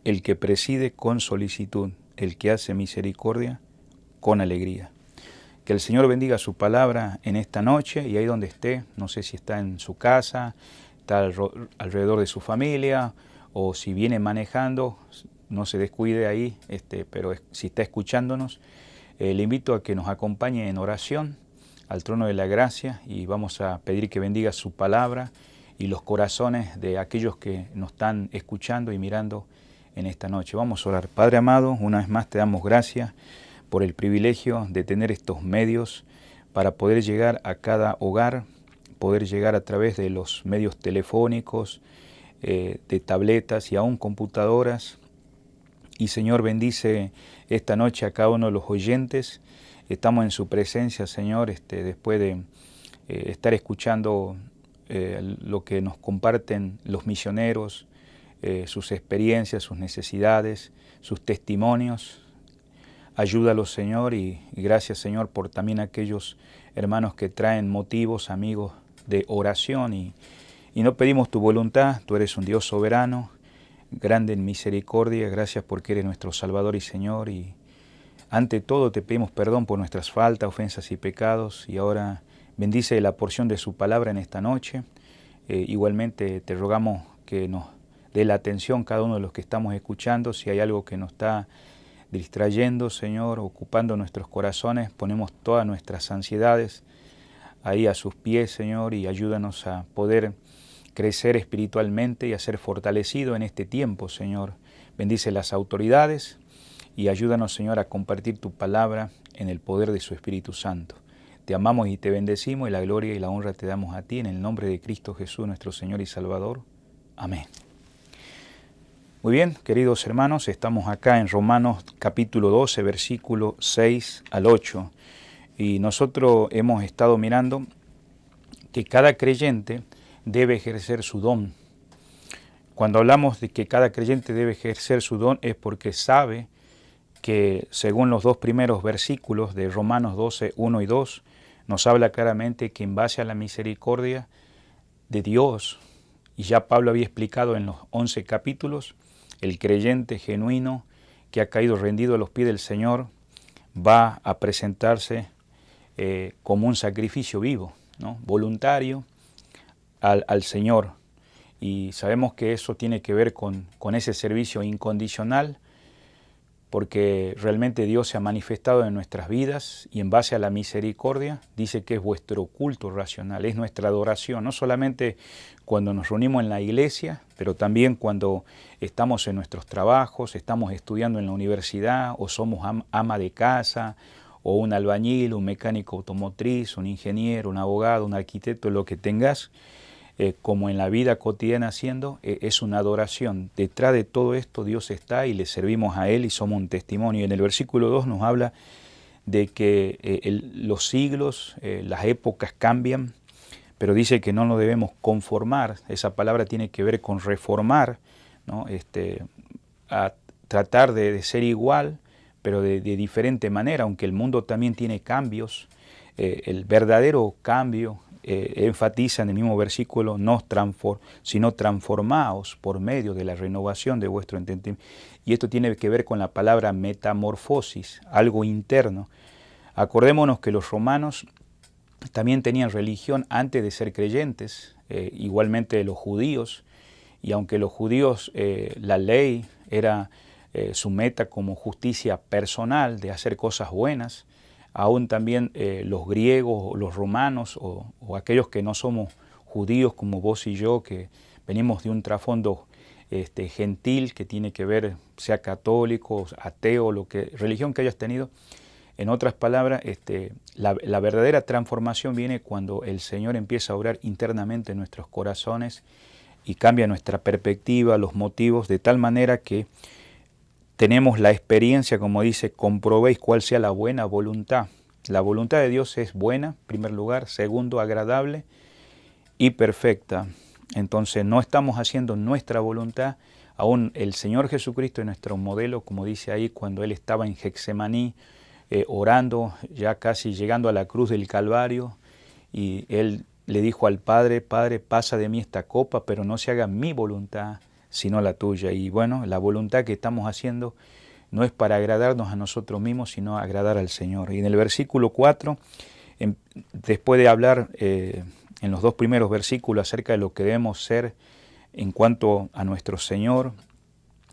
el que preside con solicitud, el que hace misericordia con alegría. Que el Señor bendiga su palabra en esta noche y ahí donde esté, no sé si está en su casa, está alrededor de su familia o si viene manejando, no se descuide ahí, pero si está escuchándonos, le invito a que nos acompañe en oración al trono de la gracia y vamos a pedir que bendiga su palabra y los corazones de aquellos que nos están escuchando y mirando en esta noche. Vamos a orar. Padre amado, una vez más te damos gracias por el privilegio de tener estos medios para poder llegar a cada hogar, poder llegar a través de los medios telefónicos, de tabletas y aún computadoras. Y Señor, bendice esta noche a cada uno de los oyentes. Estamos en su presencia, Señor, después de estar escuchando lo que nos comparten los misioneros, sus experiencias, sus necesidades, sus testimonios. Ayúdalos, Señor, y gracias, Señor, por también aquellos hermanos que traen motivos, amigos de oración. Y no pedimos tu voluntad, tú eres un Dios soberano, grande en misericordia. Gracias porque eres nuestro Salvador y Señor. Y ante todo te pedimos perdón por nuestras faltas, ofensas y pecados. Y ahora bendice la porción de su palabra en esta noche. Igualmente te rogamos que nos dé la atención cada uno de los que estamos escuchando. Si hay algo que nos está distrayendo, Señor, ocupando nuestros corazones, ponemos todas nuestras ansiedades ahí a sus pies, Señor, y ayúdanos a poder crecer espiritualmente y a ser fortalecido en este tiempo, Señor. Bendice las autoridades y ayúdanos, Señor, a compartir tu palabra en el poder de su Espíritu Santo. Te amamos y te bendecimos y la gloria y la honra te damos a ti en el nombre de Cristo Jesús, nuestro Señor y Salvador. Amén. Muy bien, queridos hermanos, estamos acá en Romanos capítulo 12, versículo 6 al 8. Y nosotros hemos estado mirando que cada creyente debe ejercer su don. Cuando hablamos de que cada creyente debe ejercer su don es porque sabe que según los dos primeros versículos de Romanos 12, 1 y 2, nos habla claramente que en base a la misericordia de Dios, y ya Pablo había explicado en los 11 capítulos, el creyente genuino que ha caído rendido a los pies del Señor va a presentarse como un sacrificio vivo, ¿no? Voluntario al Señor. Y sabemos que eso tiene que ver con ese servicio incondicional, porque realmente Dios se ha manifestado en nuestras vidas y en base a la misericordia dice que es vuestro culto racional, es nuestra adoración, no solamente cuando nos reunimos en la iglesia, pero también cuando estamos en nuestros trabajos, estamos estudiando en la universidad o somos ama de casa o un albañil, un mecánico automotriz, un ingeniero, un abogado, un arquitecto, lo que tengas. Como en la vida cotidiana haciendo, es una adoración. Detrás de todo esto Dios está y le servimos a Él y somos un testimonio. En el versículo 2 nos habla de que los siglos, las épocas cambian, pero dice que no nos debemos conformar. Esa palabra tiene que ver con reformar, ¿no? A tratar de ser igual, pero de diferente manera, aunque el mundo también tiene cambios. El verdadero cambio enfatiza en el mismo versículo, sino transformaos por medio de la renovación de vuestro entendimiento. Y esto tiene que ver con la palabra metamorfosis, algo interno. Acordémonos que los romanos también tenían religión antes de ser creyentes, igualmente los judíos, y aunque los judíos, la ley era su meta como justicia personal de hacer cosas buenas, aún también los griegos, los romanos o aquellos que no somos judíos como vos y yo, que venimos de un trasfondo gentil que tiene que ver, sea católico, ateo, religión que hayas tenido. En otras palabras, la verdadera transformación viene cuando el Señor empieza a obrar internamente en nuestros corazones y cambia nuestra perspectiva, los motivos, de tal manera que tenemos la experiencia, como dice, comprobéis cuál sea la buena voluntad. La voluntad de Dios es buena, en primer lugar. Segundo, agradable y perfecta. Entonces no estamos haciendo nuestra voluntad. Aún el Señor Jesucristo es nuestro modelo, como dice ahí, cuando Él estaba en Getsemaní, orando, ya casi llegando a la cruz del Calvario, y Él le dijo al Padre, Padre, pasa de mí esta copa, pero no se haga mi voluntad, sino la tuya. Y bueno, la voluntad que estamos haciendo no es para agradarnos a nosotros mismos, sino agradar al Señor. Y en el versículo 4, después de hablar en los dos primeros versículos acerca de lo que debemos ser en cuanto a nuestro Señor,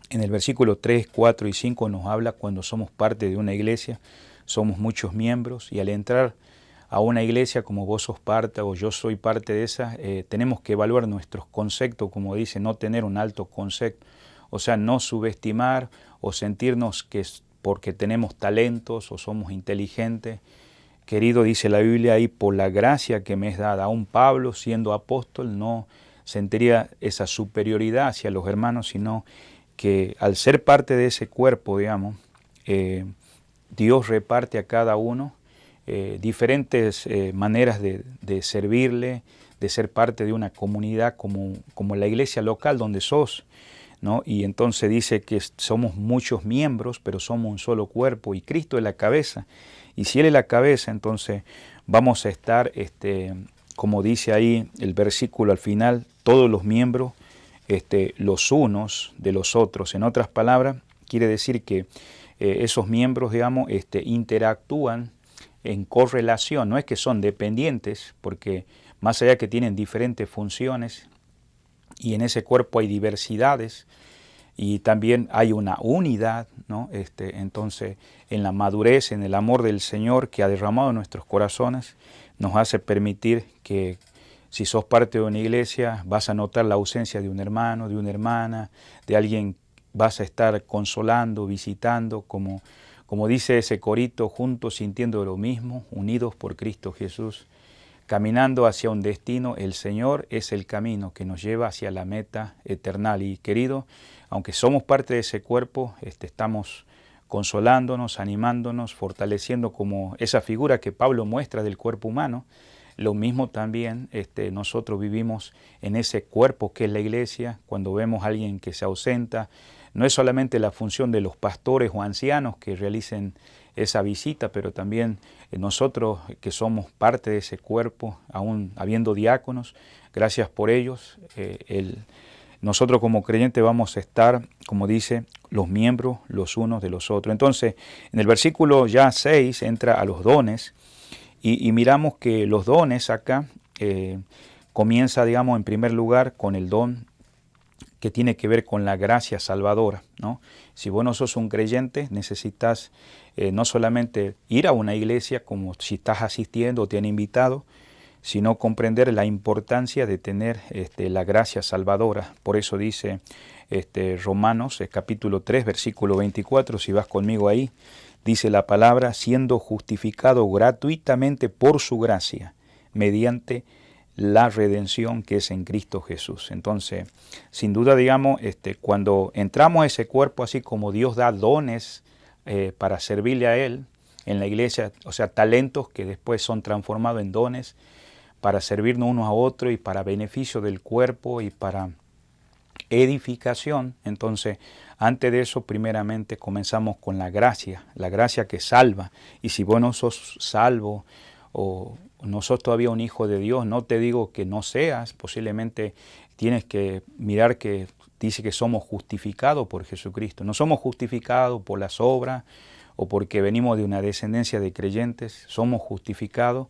en el versículo 3, 4 y 5 nos habla cuando somos parte de una iglesia, somos muchos miembros, y al entrar a una iglesia como vos sos parte o yo soy parte de esa, tenemos que evaluar nuestros conceptos, como dice, no tener un alto concepto, o sea, no subestimar o sentirnos que porque tenemos talentos o somos inteligentes. Querido, dice la Biblia ahí, por la gracia que me es dada, aún Pablo siendo apóstol no sentiría esa superioridad hacia los hermanos, sino que al ser parte de ese cuerpo, digamos, Dios reparte a cada uno diferentes maneras de servirle, de ser parte de una comunidad como la iglesia local donde sos, ¿no? Y entonces dice que somos muchos miembros, pero somos un solo cuerpo y Cristo es la cabeza. Y si Él es la cabeza, entonces vamos a estar, como dice ahí el versículo al final, todos los miembros, los unos de los otros. En otras palabras, quiere decir que esos miembros, digamos, interactúan en correlación, no es que son dependientes, porque más allá que tienen diferentes funciones, y en ese cuerpo hay diversidades, y también hay una unidad, ¿no? Entonces, en la madurez, en el amor del Señor que ha derramado en nuestros corazones, nos hace permitir que si sos parte de una iglesia, vas a notar la ausencia de un hermano, de una hermana, de alguien vas a estar consolando, visitando, como como dice ese corito, juntos sintiendo lo mismo, unidos por Cristo Jesús, caminando hacia un destino. El Señor es el camino que nos lleva hacia la meta eterna. Y querido, aunque somos parte de ese cuerpo, estamos consolándonos, animándonos, fortaleciendo como esa figura que Pablo muestra del cuerpo humano. Lo mismo también nosotros vivimos en ese cuerpo que es la iglesia. Cuando vemos a alguien que se ausenta, no es solamente la función de los pastores o ancianos que realicen esa visita, pero también nosotros que somos parte de ese cuerpo, aún habiendo diáconos, gracias por ellos. Nosotros como creyentes vamos a estar, como dice, los miembros los unos de los otros. Entonces, en el versículo ya 6 entra a los dones y miramos que los dones acá comienza, digamos, en primer lugar con el don que tiene que ver con la gracia salvadora, ¿no? Si vos no sos un creyente, necesitas no solamente ir a una iglesia como si estás asistiendo o te han invitado, sino comprender la importancia de tener la gracia salvadora. Por eso dice Romanos capítulo 3, versículo 24, si vas conmigo ahí, dice la palabra, siendo justificado gratuitamente por su gracia, mediante la redención que es en Cristo Jesús. Entonces, sin duda, digamos, cuando entramos a ese cuerpo, así como Dios da dones para servirle a Él en la iglesia, o sea, talentos que después son transformados en dones para servirnos unos a otros y para beneficio del cuerpo y para edificación. Entonces, antes de eso, primeramente comenzamos con la gracia que salva. Y si vos no sos salvo o no sos todavía un hijo de Dios, no te digo que no seas, posiblemente tienes que mirar que dice que somos justificados por Jesucristo. No somos justificados por las obras o porque venimos de una descendencia de creyentes, somos justificados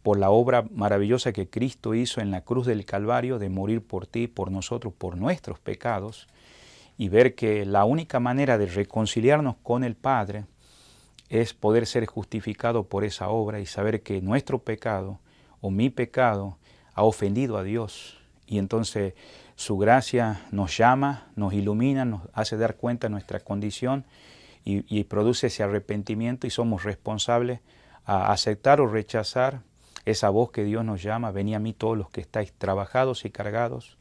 por la obra maravillosa que Cristo hizo en la cruz del Calvario de morir por ti, por nosotros, por nuestros pecados, y ver que la única manera de reconciliarnos con el Padre es poder ser justificado por esa obra y saber que nuestro pecado o mi pecado ha ofendido a Dios. Y entonces su gracia nos llama, nos ilumina, nos hace dar cuenta de nuestra condición y produce ese arrepentimiento y somos responsables a aceptar o rechazar esa voz que Dios nos llama. Venid a mí todos los que estáis trabajados y cargados,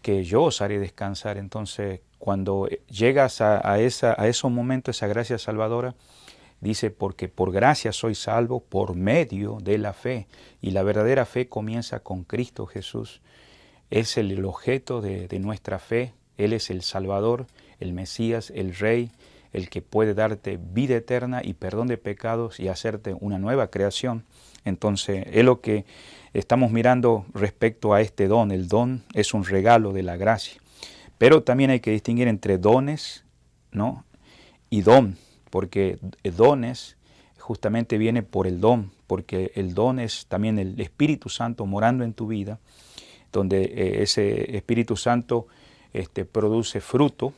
que yo os haré descansar. Entonces, cuando llegas a esos momentos, esa gracia salvadora, dice, porque por gracia soy salvo por medio de la fe. Y la verdadera fe comienza con Cristo Jesús. Es el objeto de nuestra fe. Él es el Salvador, el Mesías, el Rey, el que puede darte vida eterna y perdón de pecados y hacerte una nueva creación. Entonces, es lo que estamos mirando respecto a este don. El don es un regalo de la gracia. Pero también hay que distinguir entre dones, ¿no?, y don, porque dones justamente viene por el don, porque el don es también el Espíritu Santo morando en tu vida, donde ese Espíritu Santo produce fruto.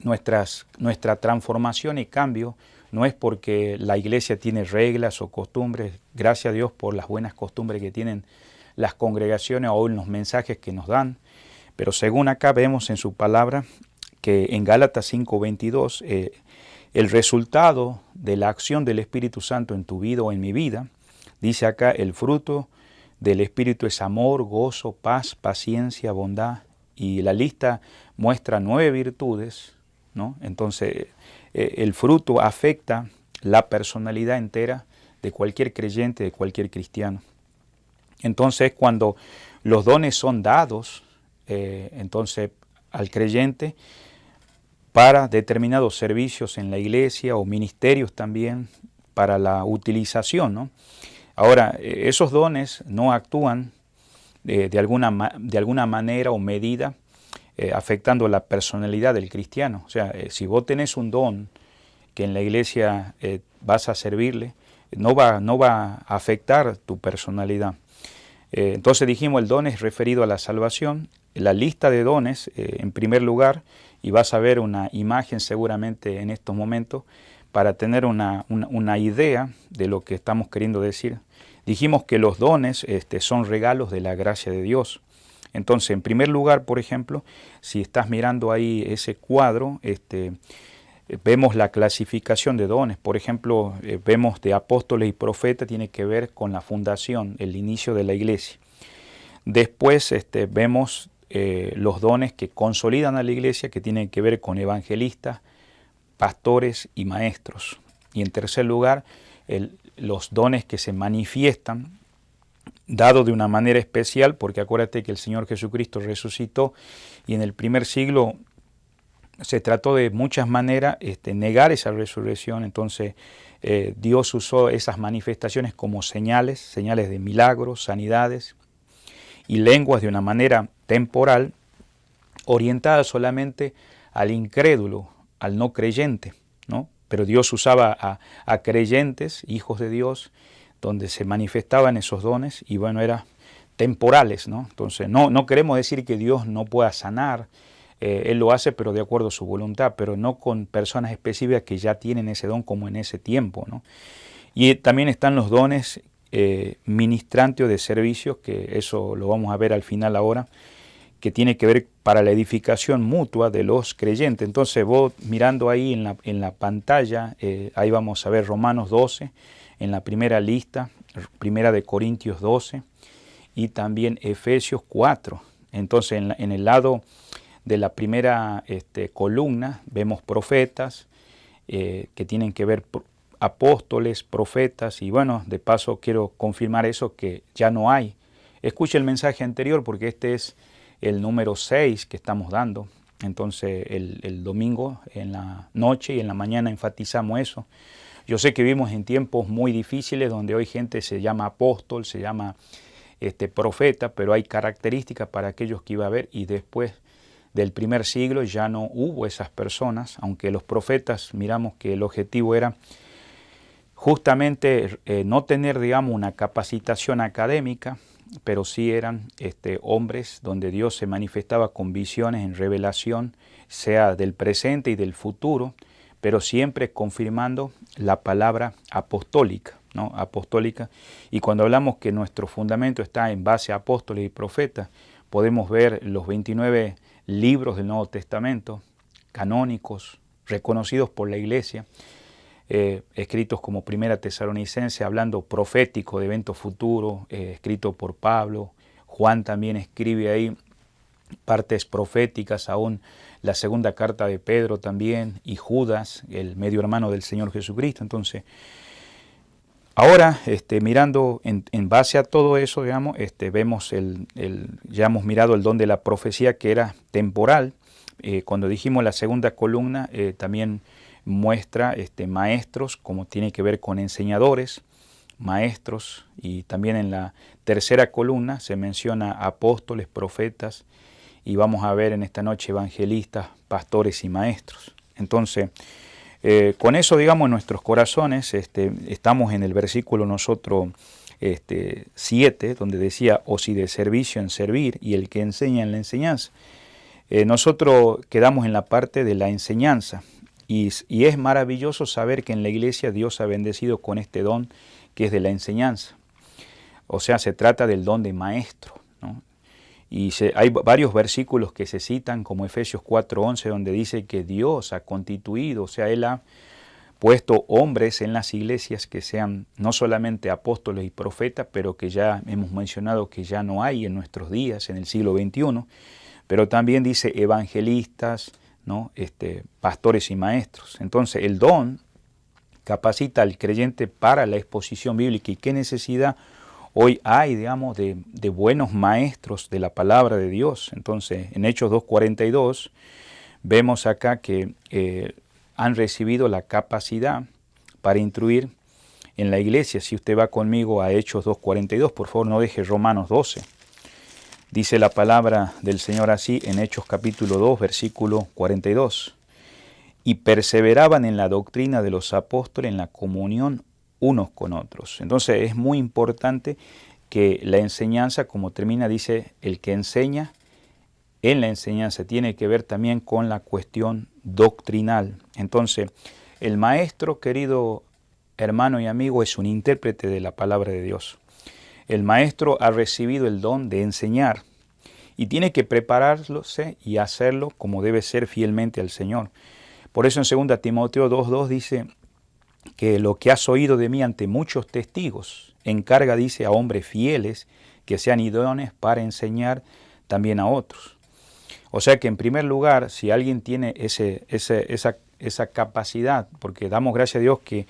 Nuestra transformación y cambio no es porque la iglesia tiene reglas o costumbres, gracias a Dios por las buenas costumbres que tienen las congregaciones o en los mensajes que nos dan, pero según acá vemos en su palabra que en Gálatas 5:22 el resultado de la acción del Espíritu Santo en tu vida o en mi vida, dice acá, el fruto del Espíritu es amor, gozo, paz, paciencia, bondad, y la lista muestra 9 virtudes, ¿no? Entonces, el fruto afecta la personalidad entera de cualquier creyente, de cualquier cristiano. Entonces, cuando los dones son dados, entonces al creyente para determinados servicios en la iglesia o ministerios también para la utilización, ¿no? Ahora, esos dones no actúan de alguna manera o medida afectando la personalidad del cristiano. O sea, si vos tenés un don que en la iglesia vas a servirle, no va a afectar tu personalidad. Entonces dijimos, el don es referido a la salvación. La lista de dones, en primer lugar, y vas a ver una imagen seguramente en estos momentos para tener una idea de lo que estamos queriendo decir. Dijimos que los dones son regalos de la gracia de Dios. Entonces, en primer lugar, por ejemplo, si estás mirando ahí ese cuadro, vemos la clasificación de dones. Por ejemplo, vemos de apóstoles y profetas, tiene que ver con la fundación, el inicio de la iglesia. Después vemos los dones que consolidan a la iglesia, que tienen que ver con evangelistas, pastores y maestros. Y en tercer lugar, los dones que se manifiestan, dados de una manera especial, porque acuérdate que el Señor Jesucristo resucitó y en el primer siglo se trató de muchas maneras negar esa resurrección. Entonces Dios usó esas manifestaciones como señales de milagros, sanidades y lenguas de una manera temporal, orientada solamente al incrédulo, al no creyente, ¿no? Pero Dios usaba a creyentes, hijos de Dios, donde se manifestaban esos dones y bueno, eran temporales, ¿no? Entonces no queremos decir que Dios no pueda sanar, Él lo hace pero de acuerdo a su voluntad, pero no con personas específicas que ya tienen ese don como en ese tiempo, ¿no? Y también están los dones ministrantes o de servicios, que eso lo vamos a ver al final ahora, que tiene que ver para la edificación mutua de los creyentes. Entonces vos mirando ahí en la pantalla, ahí vamos a ver Romanos 12, en la primera lista, primera de Corintios 12 y también Efesios 4. Entonces en el lado de la primera columna vemos profetas que tienen que ver apóstoles, profetas y bueno, de paso quiero confirmar eso que ya no hay. Escuche el mensaje anterior porque este es el número 6 que estamos dando. Entonces el domingo en la noche y en la mañana enfatizamos eso. Yo sé que vivimos en tiempos muy difíciles donde hoy gente se llama apóstol, se llama profeta, pero hay características para aquellos que iba a haber y después del primer siglo ya no hubo esas personas, aunque los profetas miramos que el objetivo era justamente no tener, digamos, una capacitación académica, pero sí eran hombres donde Dios se manifestaba con visiones en revelación, sea del presente y del futuro, pero siempre confirmando la palabra apostólica, ¿no? Apostólica. Y cuando hablamos que nuestro fundamento está en base a apóstoles y profetas, podemos ver los 29 libros del Nuevo Testamento, canónicos, reconocidos por la Iglesia, escritos como Primera Tesalonicense, hablando profético de eventos futuros, escrito por Pablo. Juan también escribe ahí partes proféticas, aún la segunda carta de Pedro también, y Judas, el medio hermano del Señor Jesucristo. Entonces, ahora, mirando en base a todo eso, digamos, vemos ya hemos mirado el don de la profecía que era temporal. Cuando dijimos la segunda columna, también muestra maestros, como tiene que ver con enseñadores, maestros, y también en la tercera columna se menciona apóstoles, profetas, y vamos a ver en esta noche evangelistas, pastores y maestros. Entonces, con eso, digamos, en nuestros corazones, estamos en el versículo nosotros 7, donde decía, o si de servicio en servir, y el que enseña en la enseñanza. Nosotros quedamos en la parte de la enseñanza, y es maravilloso saber que en la iglesia Dios ha bendecido con este don que es de la enseñanza. O sea, se trata del don de maestro, ¿no? Y hay varios versículos que se citan, como Efesios 4:11, donde dice que Dios ha constituido, o sea, Él ha puesto hombres en las iglesias que sean no solamente apóstoles y profetas, pero que ya hemos mencionado que ya no hay en nuestros días, en el siglo XXI, pero también dice evangelistas, ¿no? Pastores y maestros. Entonces el don capacita al creyente para la exposición bíblica. ¿Y qué necesidad hoy hay, digamos, de buenos maestros de la palabra de Dios? Entonces en Hechos 2:42 vemos acá que han recibido la capacidad para instruir en la iglesia. Si usted va conmigo a Hechos 2:42, por favor no deje Romanos 12. Dice la palabra del Señor así en Hechos capítulo 2, versículo 42. Y perseveraban en la doctrina de los apóstoles, en la comunión unos con otros. Entonces es muy importante que la enseñanza, como termina, dice, el que enseña en la enseñanza tiene que ver también con la cuestión doctrinal. Entonces, el maestro, querido hermano y amigo, es un intérprete de la palabra de Dios. El maestro ha recibido el don de enseñar y tiene que prepararse y hacerlo como debe ser fielmente al Señor. Por eso en 2 Timoteo 2:2 dice que lo que has oído de mí ante muchos testigos, encarga, dice, a hombres fieles que sean idóneos para enseñar también a otros. O sea que en primer lugar, si alguien tiene esa capacidad, porque damos gracias a Dios que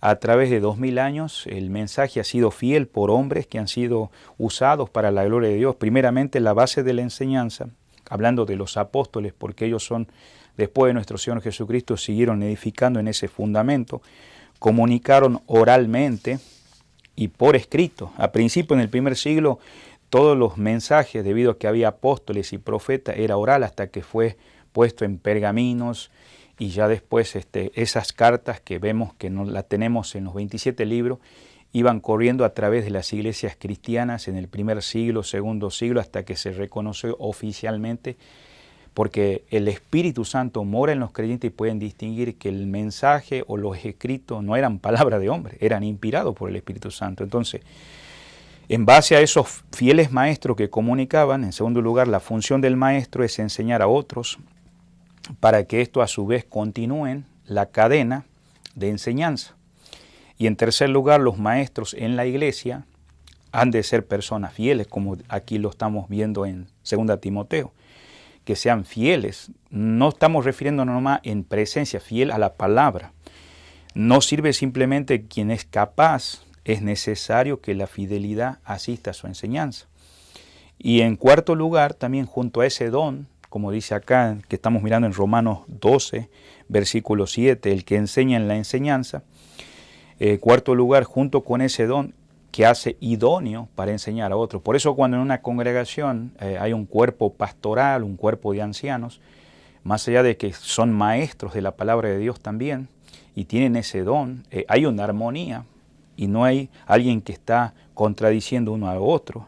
a través de 2000 años el mensaje ha sido fiel por hombres que han sido usados para la gloria de Dios. Primeramente la base de la enseñanza, hablando de los apóstoles, porque ellos son, después de nuestro Señor Jesucristo, siguieron edificando en ese fundamento, comunicaron oralmente y por escrito. A principio, en el primer siglo, todos los mensajes, debido a que había apóstoles y profetas, era oral hasta que fue puesto en pergaminos, y ya después esas cartas que vemos que no las tenemos en los 27 libros, iban corriendo a través de las iglesias cristianas en el primer siglo, segundo siglo, hasta que se reconoció oficialmente, porque el Espíritu Santo mora en los creyentes y pueden distinguir que el mensaje o los escritos no eran palabra de hombre, eran inspirados por el Espíritu Santo. Entonces, en base a esos fieles maestros que comunicaban, en segundo lugar, la función del maestro es enseñar a otros para que esto a su vez continúen la cadena de enseñanza. Y en tercer lugar, los maestros en la iglesia han de ser personas fieles, como aquí lo estamos viendo en 2 Timoteo, que sean fieles. No estamos refiriéndonos nomás en presencia, fiel a la palabra. No sirve simplemente quien es capaz, es necesario que la fidelidad asista a su enseñanza. Y en cuarto lugar, también junto a ese don, como dice acá, que estamos mirando en Romanos 12, versículo 7, el que enseña en la enseñanza. Cuarto lugar, junto con ese don que hace idóneo para enseñar a otros. Por eso cuando en una congregación hay un cuerpo pastoral, un cuerpo de ancianos, más allá de que son maestros de la palabra de Dios también, y tienen ese don, hay una armonía y no hay alguien que está contradiciendo uno a otro.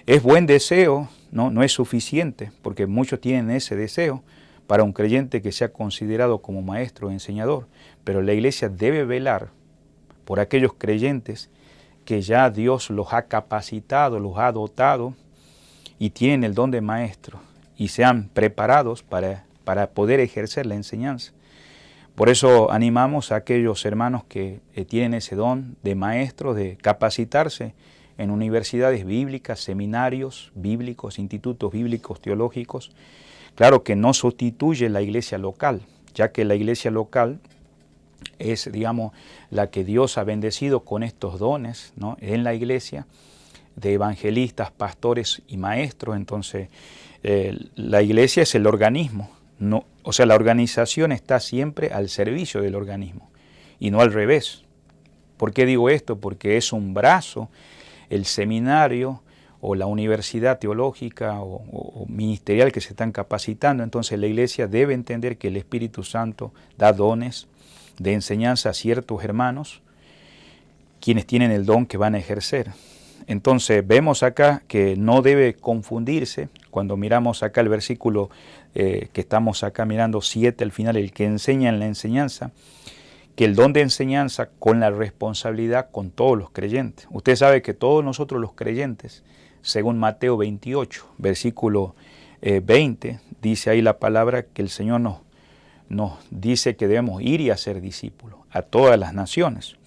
Es buen deseo, no es suficiente, porque muchos tienen ese deseo para un creyente que sea considerado como maestro o enseñador, pero la iglesia debe velar por aquellos creyentes que ya Dios los ha capacitado, los ha dotado y tienen el don de maestro y sean preparados para poder ejercer la enseñanza. Por eso animamos a aquellos hermanos que tienen ese don de maestro, de capacitarse en universidades bíblicas, seminarios bíblicos, institutos bíblicos teológicos. Claro que no sustituye la iglesia local, ya que la iglesia local es, digamos, la que Dios ha bendecido con estos dones, ¿no?, en la iglesia, de evangelistas, pastores y maestros. Entonces, la iglesia es el organismo, o sea, la organización está siempre al servicio del organismo y no al revés. ¿Por qué digo esto? Porque es un brazo, el seminario o la universidad teológica o ministerial que se están capacitando. Entonces la iglesia debe entender que el Espíritu Santo da dones de enseñanza a ciertos hermanos, quienes tienen el don que van a ejercer. Entonces vemos acá que no debe confundirse, cuando miramos acá el versículo que estamos acá mirando 7 al final, el que enseña en la enseñanza, que el don de enseñanza con la responsabilidad con todos los creyentes. Usted sabe que todos nosotros los creyentes, según Mateo 28, versículo 20, dice ahí la palabra que el Señor nos dice que debemos ir y hacer discípulos a todas las naciones.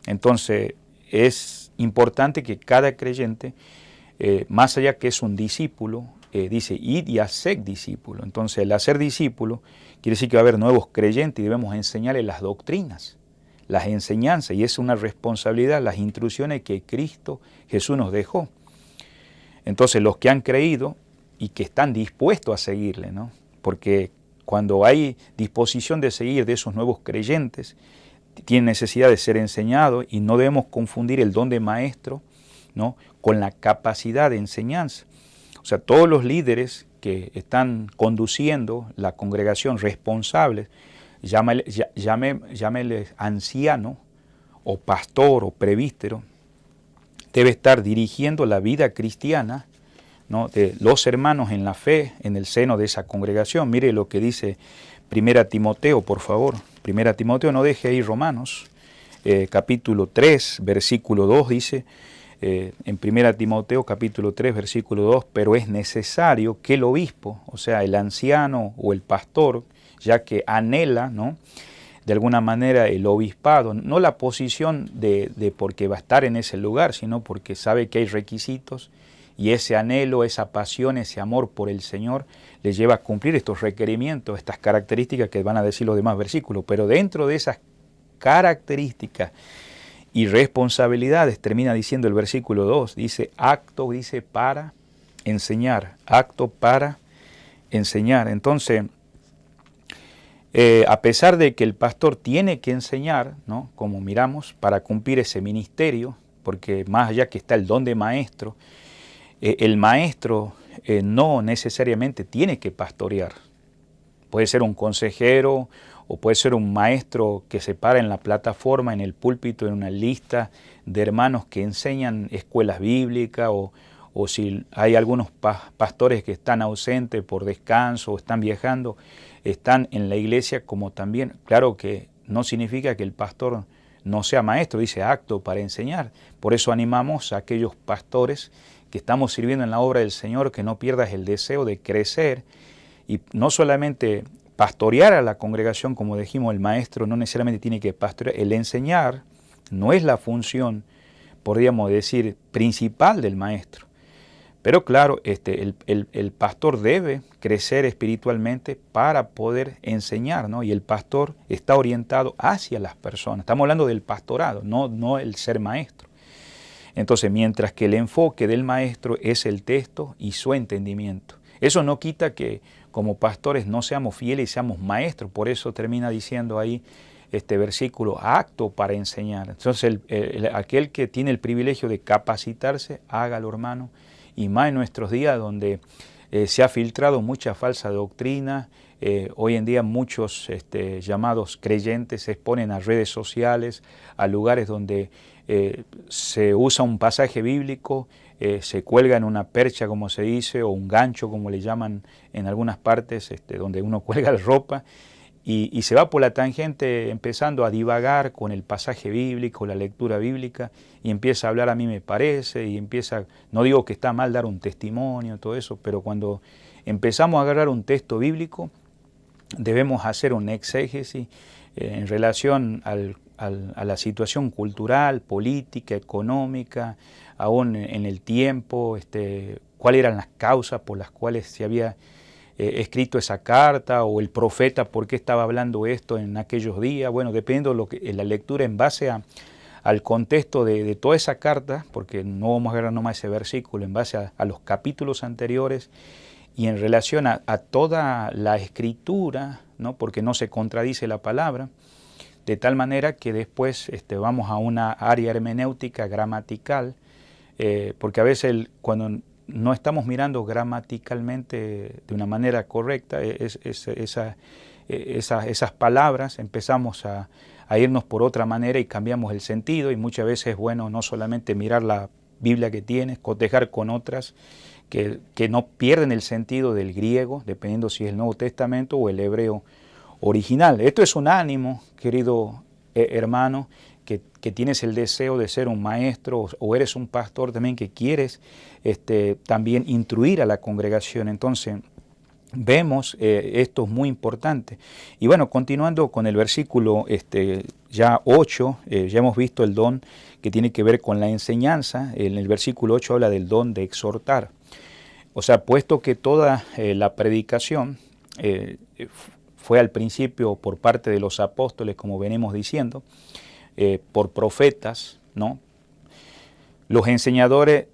Entonces es importante que cada creyente, más allá que es un discípulo, dice id y hacer discípulos. Entonces el hacer discípulo quiere decir que va a haber nuevos creyentes y debemos enseñarles las doctrinas, las enseñanzas, y es una responsabilidad, las instrucciones que Cristo Jesús nos dejó. Entonces los que han creído y que están dispuestos a seguirle, ¿no?, porque cuando hay disposición de seguir de esos nuevos creyentes, tienen necesidad de ser enseñados, y no debemos confundir el don de maestro, ¿no?, con la capacidad de enseñanza. O sea, todos los líderes que están conduciendo la congregación, responsables, llámele anciano o pastor o presbítero, debe estar dirigiendo la vida cristiana, ¿no?, de los hermanos en la fe en el seno de esa congregación. Mire lo que dice 1 Timoteo, por favor. 1 Timoteo, no deje ahí Romanos, capítulo 3, versículo 2, dice, en 1 Timoteo, capítulo 3, versículo 2, pero es necesario que el obispo, o sea, el anciano o el pastor, ya que anhela, ¿no?, de alguna manera el obispado, no la posición de porque va a estar en ese lugar, sino porque sabe que hay requisitos y ese anhelo, esa pasión, ese amor por el Señor le lleva a cumplir estos requerimientos, estas características que van a decir los demás versículos. Pero dentro de esas características y responsabilidades, termina diciendo el versículo 2, dice acto, dice para enseñar, acto para enseñar. Entonces, a pesar de que el pastor tiene que enseñar, ¿no?, como miramos, para cumplir ese ministerio, porque más allá que está el don de maestro, el maestro no necesariamente tiene que pastorear. Puede ser un consejero o puede ser un maestro que se para en la plataforma, en el púlpito, en una lista de hermanos que enseñan escuelas bíblicas o si hay algunos pastores que están ausentes por descanso o están viajando, están en la iglesia como también. Claro que no significa que el pastor no sea maestro, dice acto para enseñar. Por eso animamos a aquellos pastores que estamos sirviendo en la obra del Señor, que no pierdas el deseo de crecer y no solamente pastorear a la congregación, como dijimos, el maestro no necesariamente tiene que pastorear, el enseñar no es la función, podríamos decir, principal del maestro. Pero claro, el pastor debe crecer espiritualmente para poder enseñar, ¿no? Y el pastor está orientado hacia las personas. Estamos hablando del pastorado, no el ser maestro. Entonces, mientras que el enfoque del maestro es el texto y su entendimiento. Eso no quita que como pastores no seamos fieles y seamos maestros. Por eso termina diciendo ahí este versículo, acto para enseñar. Entonces, aquel que tiene el privilegio de capacitarse, hágalo, hermano. Y más en nuestros días donde se ha filtrado mucha falsa doctrina, hoy en día muchos llamados creyentes se exponen a redes sociales, a lugares donde se usa un pasaje bíblico, se cuelga en una percha, como se dice, o un gancho, como le llaman en algunas partes, donde uno cuelga la ropa, y se va por la tangente empezando a divagar con el pasaje bíblico, la lectura bíblica, y empieza a hablar a mí me parece, y empieza, no digo que está mal dar un testimonio, todo eso, pero cuando empezamos a agarrar un texto bíblico, debemos hacer un exégesis en relación a la situación cultural, política, económica, aún en el tiempo, cuáles eran las causas por las cuales se había escrito esa carta, o el profeta por qué estaba hablando esto en aquellos días. Bueno, dependiendo de lo que, la lectura en base al contexto de toda esa carta, porque no vamos a agarrar nomás ese versículo, en base a los capítulos anteriores y en relación a toda la escritura, ¿no?, porque no se contradice la palabra, de tal manera que después vamos a una área hermenéutica gramatical, porque a veces cuando no estamos mirando gramaticalmente de una manera correcta esas palabras, empezamos a irnos por otra manera y cambiamos el sentido, y muchas veces es bueno no solamente mirar la Biblia que tienes, cotejar con otras que no pierden el sentido del griego, dependiendo si es el Nuevo Testamento o el hebreo original. Esto es un ánimo, querido hermano, que tienes el deseo de ser un maestro o eres un pastor también que quieres también instruir a la congregación. Entonces, vemos esto es muy importante. Y bueno, continuando con el versículo ya 8, ya hemos visto el don que tiene que ver con la enseñanza. En el versículo 8 habla del don de exhortar. O sea, puesto que toda la predicación fue al principio por parte de los apóstoles, como venimos diciendo, por profetas, ¿no?, los enseñadores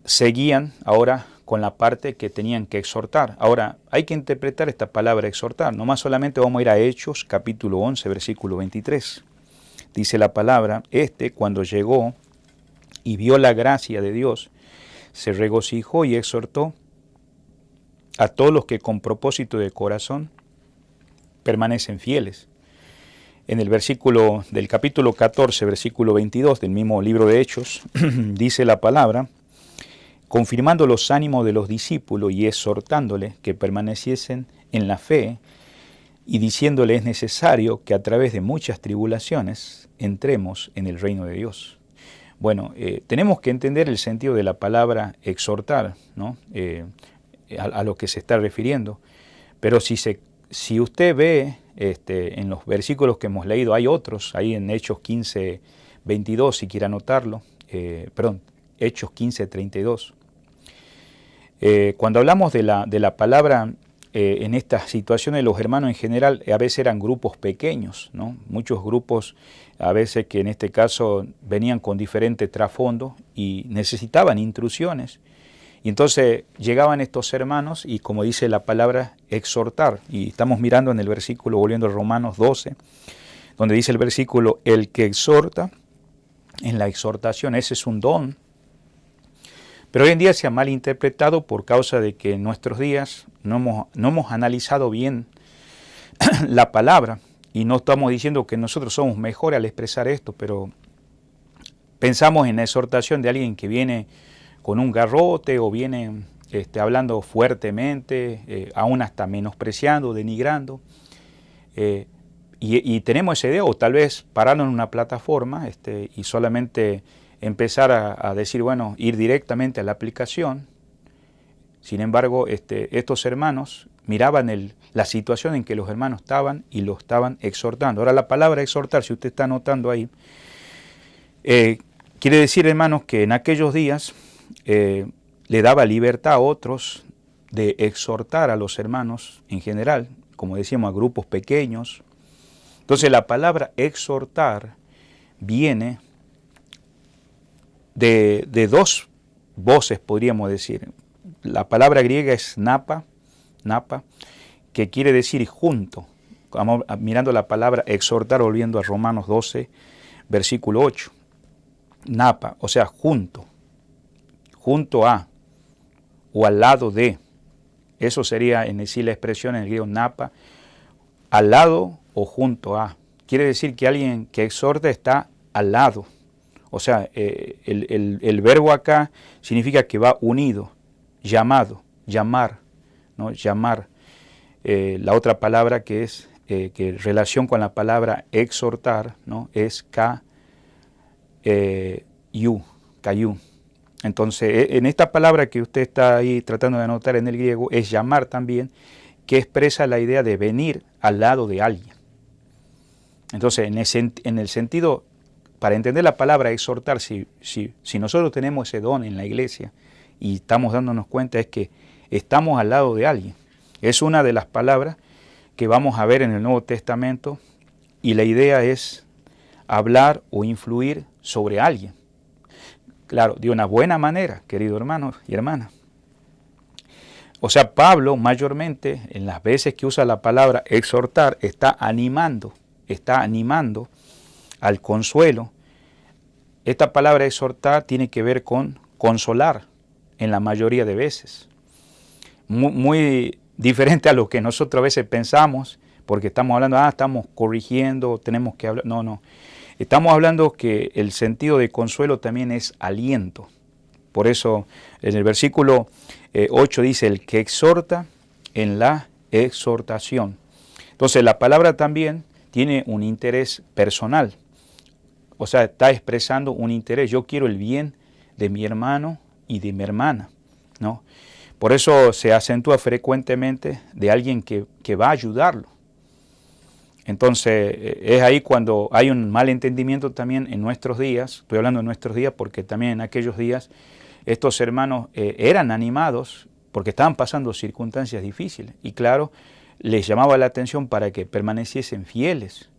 seguían ahora con la parte que tenían que exhortar. Ahora, hay que interpretar esta palabra exhortar. No más solamente vamos a ir a Hechos, capítulo 11, versículo 23. Dice la palabra, cuando llegó y vio la gracia de Dios, se regocijó y exhortó a todos los que con propósito de corazón permanecen fieles. En el versículo del capítulo 14, versículo 22 del mismo libro de Hechos, dice la palabra, confirmando los ánimos de los discípulos y exhortándoles que permaneciesen en la fe y diciéndoles es necesario que a través de muchas tribulaciones entremos en el reino de Dios. Bueno, tenemos que entender el sentido de la palabra exhortar, ¿no?, a lo que se está refiriendo, pero si se si usted ve en los versículos que hemos leído, hay otros, ahí en Hechos 15, 22, si quiere anotarlo, Hechos 15, 32. Cuando hablamos de la palabra, en estas situaciones los hermanos en general a veces eran grupos pequeños, ¿no? Muchos grupos a veces que en este caso venían con diferentes trasfondos y necesitaban intrusiones. Y entonces llegaban estos hermanos y, como dice la palabra, exhortar. Y estamos mirando en el versículo, volviendo a Romanos 12, donde dice el versículo, el que exhorta, en la exhortación, ese es un don. Pero hoy en día se ha malinterpretado por causa de que en nuestros días no hemos analizado bien la palabra. Y no estamos diciendo que nosotros somos mejores al expresar esto, pero pensamos en la exhortación de alguien que viene con un garrote o viene hablando fuertemente, aún hasta menospreciando, denigrando. Y tenemos esa idea, o tal vez pararnos en una plataforma y solamente empezar a decir, bueno, ir directamente a la aplicación. Sin embargo, estos hermanos miraban la situación en que los hermanos estaban y lo estaban exhortando. Ahora, la palabra exhortar, si usted está anotando ahí, quiere decir, hermanos, que en aquellos días le daba libertad a otros de exhortar a los hermanos en general, como decíamos, a grupos pequeños. Entonces la palabra exhortar viene de dos voces, podríamos decir. La palabra griega es napa, que quiere decir junto. Vamos mirando la palabra exhortar, volviendo a Romanos 12, versículo 8. Napa, o sea, junto a, o al lado de. Eso sería en decir la expresión en el griego napa, al lado o junto a. Quiere decir que alguien que exhorta está al lado. O sea, el verbo acá significa que va unido, llamado, llamar, ¿no? Llamar. La otra palabra que es, que en relación con la palabra exhortar, ¿no? Es kayú. Entonces, en esta palabra que usted está ahí tratando de anotar en el griego, es llamar también, que expresa la idea de venir al lado de alguien. Entonces, en el sentido, para entender la palabra exhortar, si nosotros tenemos ese don en la iglesia y estamos dándonos cuenta, es que estamos al lado de alguien. Es una de las palabras que vamos a ver en el Nuevo Testamento, y la idea es hablar o influir sobre alguien. Claro, de una buena manera, queridos hermanos y hermanas. O sea, Pablo mayormente, en las veces que usa la palabra exhortar, está animando al consuelo. Esta palabra exhortar tiene que ver con consolar en la mayoría de veces. Muy diferente a lo que nosotros a veces pensamos, porque estamos hablando, estamos corrigiendo, tenemos que hablar. No. Estamos hablando que el sentido de consuelo también es aliento. Por eso en el versículo 8 dice, el que exhorta en la exhortación. Entonces la palabra también tiene un interés personal. O sea, está expresando un interés. Yo quiero el bien de mi hermano y de mi hermana, ¿no? Por eso se acentúa frecuentemente de alguien que va a ayudarlo. Entonces, es ahí cuando hay un mal entendimiento también en nuestros días. Estoy hablando de nuestros días porque también en aquellos días estos hermanos eran animados porque estaban pasando circunstancias difíciles. Y claro, les llamaba la atención para que permaneciesen fieles.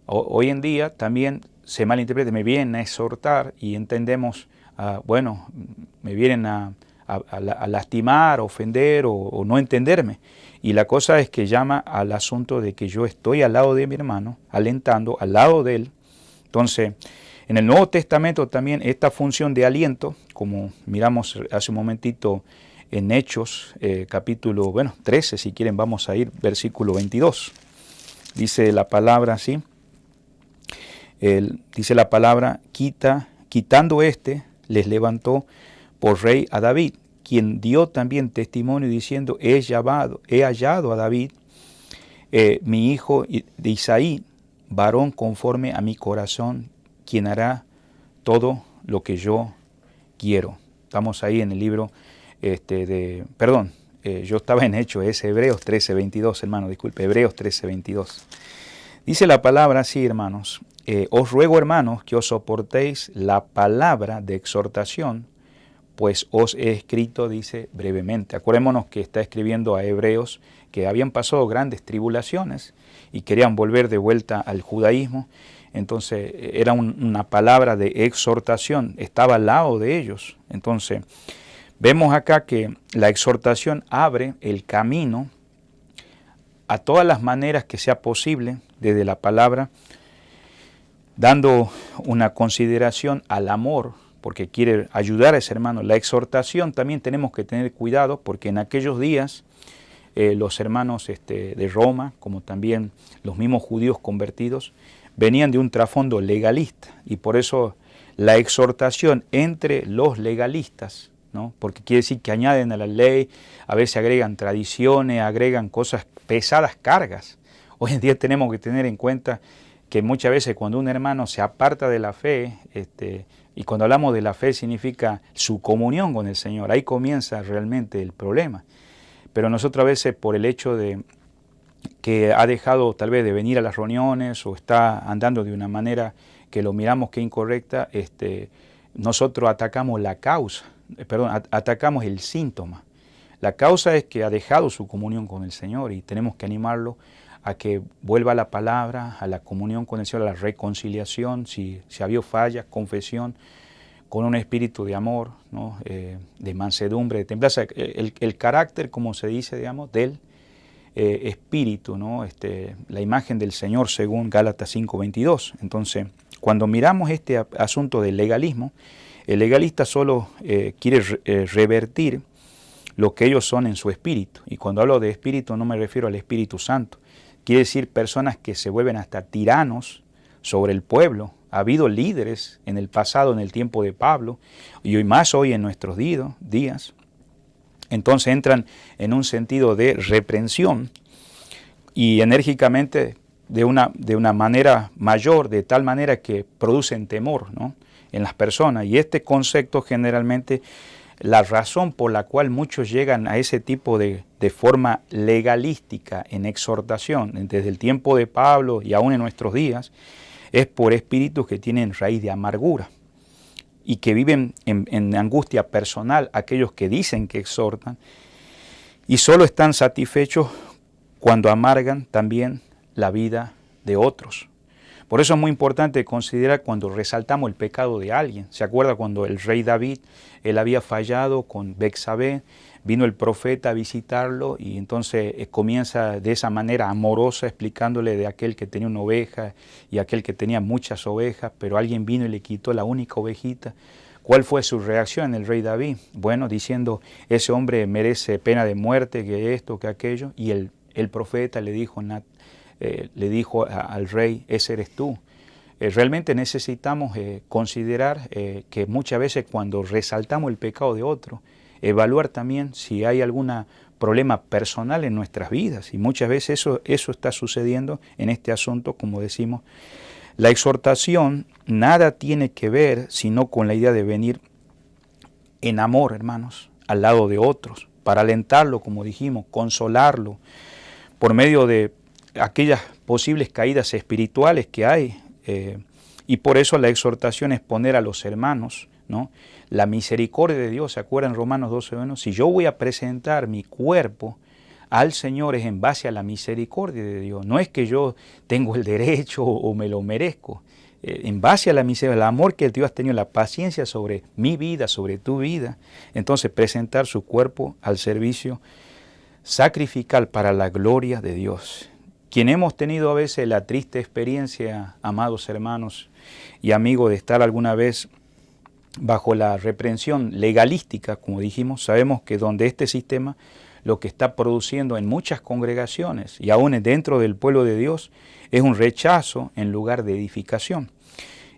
Hoy en día también se malinterpreta, me vienen a exhortar y entendemos, me vienen a lastimar, ofender o no entenderme. Y la cosa es que llama al asunto de que yo estoy al lado de mi hermano, alentando, al lado de él. Entonces, en el Nuevo Testamento también esta función de aliento, como miramos hace un momentito en Hechos, capítulo 13, si quieren vamos a ir, versículo 22. Dice la palabra así, dice la palabra, quitando les levantó por rey a David, quien dio también testimonio diciendo, he hallado a David, mi hijo de Isaí, varón conforme a mi corazón, quien hará todo lo que yo quiero. Estamos ahí en el libro, yo estaba en Hechos, es Hebreos 13:22, hermano, disculpe, Hebreos 13:22. Dice la palabra así, hermanos, os ruego, hermanos, que os soportéis la palabra de exhortación, pues os he escrito, dice, brevemente. Acordémonos que está escribiendo a hebreos que habían pasado grandes tribulaciones y querían volver de vuelta al judaísmo. Entonces era una palabra de exhortación, estaba al lado de ellos. Entonces vemos acá que la exhortación abre el camino a todas las maneras que sea posible desde la palabra, dando una consideración al amor, porque quiere ayudar a ese hermano. La exhortación también tenemos que tener cuidado, porque en aquellos días los hermanos de Roma, como también los mismos judíos convertidos, venían de un trasfondo legalista, y por eso la exhortación entre los legalistas, ¿no? Porque quiere decir que añaden a la ley, a veces agregan tradiciones, agregan cosas pesadas, cargas. Hoy en día tenemos que tener en cuenta que muchas veces cuando un hermano se aparta de la fe, y cuando hablamos de la fe significa su comunión con el Señor, ahí comienza realmente el problema. Pero nosotros a veces por el hecho de que ha dejado tal vez de venir a las reuniones o está andando de una manera que lo miramos que es incorrecta, nosotros atacamos la causa, atacamos el síntoma. La causa es que ha dejado su comunión con el Señor y tenemos que animarlo a que vuelva a la palabra, a la comunión con el Señor, a la reconciliación, si ha habido fallas, confesión, con un espíritu de amor, ¿no? De mansedumbre, de templanza, el carácter, como se dice, digamos, del espíritu, ¿no? La imagen del Señor según Gálatas 5:22. Entonces, cuando miramos este asunto del legalismo, el legalista solo quiere revertir lo que ellos son en su espíritu. Y cuando hablo de espíritu no me refiero al Espíritu Santo. Quiere decir personas que se vuelven hasta tiranos sobre el pueblo. Ha habido líderes en el pasado, en el tiempo de Pablo, y hoy más hoy en nuestros días. Entonces entran en un sentido de reprensión y enérgicamente de una manera mayor, de tal manera que producen temor, ¿no?, en las personas. Y este concepto generalmente, la razón por la cual muchos llegan a ese tipo de forma legalística en exhortación, desde el tiempo de Pablo y aún en nuestros días, es por espíritus que tienen raíz de amargura y que viven en angustia personal, aquellos que dicen que exhortan, y solo están satisfechos cuando amargan también la vida de otros. Por eso es muy importante considerar cuando resaltamos el pecado de alguien. ¿Se acuerda cuando el rey David, él había fallado con Betsabé, vino el profeta a visitarlo y entonces comienza de esa manera amorosa explicándole de aquel que tenía una oveja y aquel que tenía muchas ovejas, pero alguien vino y le quitó la única ovejita? ¿Cuál fue su reacción el rey David? Bueno, diciendo, ese hombre merece pena de muerte, que esto, que aquello, y el profeta le dijo al rey, ese eres tú. Realmente necesitamos considerar que muchas veces cuando resaltamos el pecado de otro, evaluar también si hay algún problema personal en nuestras vidas. Y muchas veces eso está sucediendo en este asunto, como decimos. La exhortación nada tiene que ver sino con la idea de venir en amor, hermanos, al lado de otros, para alentarlo, como dijimos, consolarlo, por medio de aquellas posibles caídas espirituales que hay. Y por eso la exhortación es poner a los hermanos, ¿no?, la misericordia de Dios. ¿Se acuerdan Romanos 12:1? Si yo voy a presentar mi cuerpo al Señor es en base a la misericordia de Dios. No es que yo tengo el derecho o me lo merezco. En base a la misericordia, el amor que Dios ha tenido, la paciencia sobre mi vida, sobre tu vida. Entonces presentar su cuerpo al servicio sacrificial para la gloria de Dios. Quien hemos tenido a veces la triste experiencia, amados hermanos y amigos, de estar alguna vez bajo la reprensión legalística, como dijimos, sabemos que donde este sistema lo que está produciendo en muchas congregaciones y aún dentro del pueblo de Dios es un rechazo en lugar de edificación.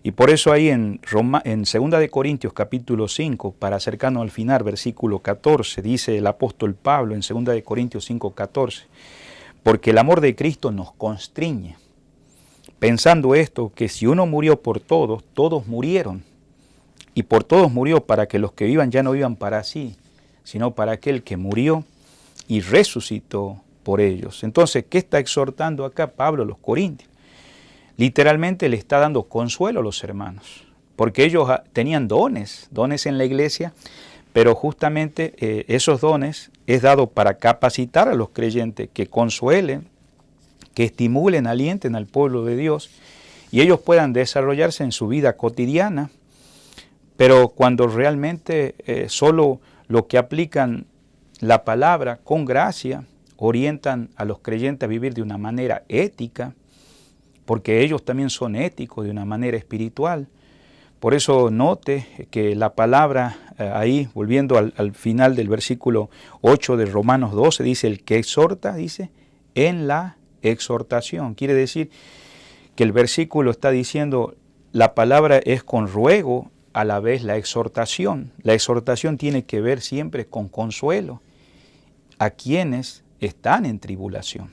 Y por eso ahí en 2 de Corintios capítulo 5, para acercarnos al final, versículo 14, dice el apóstol Pablo en 2 de Corintios 5:14, porque el amor de Cristo nos constriñe, pensando esto, que si uno murió por todos, todos murieron. Y por todos murió para que los que vivan ya no vivan para sí, sino para aquel que murió y resucitó por ellos. Entonces, ¿qué está exhortando acá Pablo a los corintios? Literalmente le está dando consuelo a los hermanos, porque ellos tenían dones en la iglesia, pero justamente esos dones es dado para capacitar a los creyentes, que consuelen, que estimulen, alienten al pueblo de Dios, y ellos puedan desarrollarse en su vida cotidiana, pero cuando realmente solo lo que aplican la palabra con gracia, orientan a los creyentes a vivir de una manera ética, porque ellos también son éticos de una manera espiritual. Por eso note que la palabra ahí, volviendo al final del versículo 8 de Romanos 12, dice, el que exhorta, dice, en la exhortación. Quiere decir que el versículo está diciendo, la palabra es con ruego, a la vez la exhortación. La exhortación tiene que ver siempre con consuelo a quienes están en tribulación.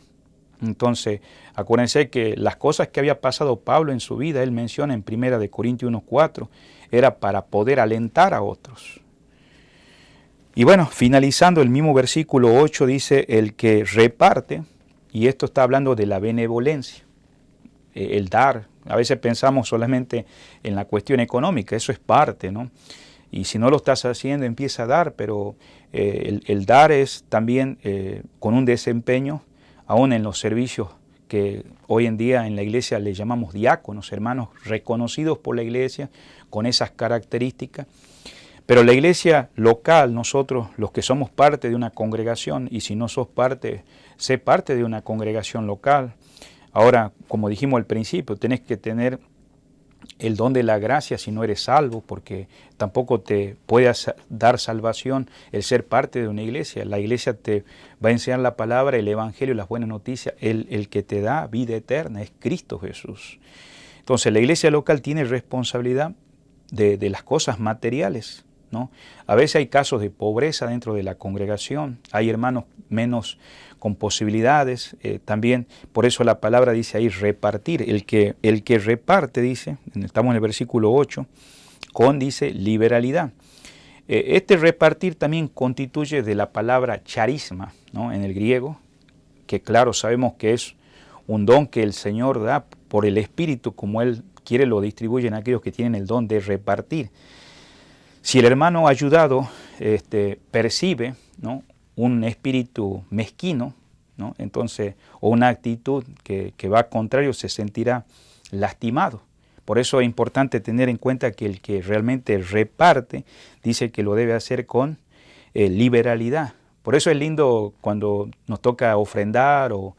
Entonces, acuérdense que las cosas que había pasado Pablo en su vida, él menciona en 1 Corintios 1:4, era para poder alentar a otros. Y bueno, finalizando el mismo versículo 8 dice, el que reparte, y esto está hablando de la benevolencia, el dar. A veces pensamos solamente en la cuestión económica, eso es parte, ¿no? Y si no lo estás haciendo, empieza a dar, pero el dar es también con un desempeño, aún en los servicios que hoy en día en la iglesia le llamamos diáconos, hermanos reconocidos por la iglesia con esas características. Pero la iglesia local, nosotros los que somos parte de una congregación, y si no sos parte, sé parte de una congregación local. Ahora, como dijimos al principio, tenés que tener el don de la gracia si no eres salvo, porque tampoco te puede dar salvación el ser parte de una iglesia. La iglesia te va a enseñar la palabra, el evangelio, las buenas noticias. El que te da vida eterna es Cristo Jesús. Entonces la iglesia local tiene responsabilidad de las cosas materiales, ¿no? A veces hay casos de pobreza dentro de la congregación, hay hermanos menos con posibilidades, también por eso la palabra dice ahí repartir, el que reparte, dice, estamos en el versículo 8, con, dice, liberalidad. Este repartir también constituye de la palabra charisma, ¿no? En el griego, que claro, sabemos que es un don que el Señor da por el Espíritu, como Él quiere lo distribuye en aquellos que tienen el don de repartir. Si el hermano ayudado percibe, ¿no?, un espíritu mezquino, ¿no?, entonces, o una actitud que va contrario, se sentirá lastimado. Por eso es importante tener en cuenta que el que realmente reparte, dice que lo debe hacer con liberalidad. Por eso es lindo cuando nos toca ofrendar o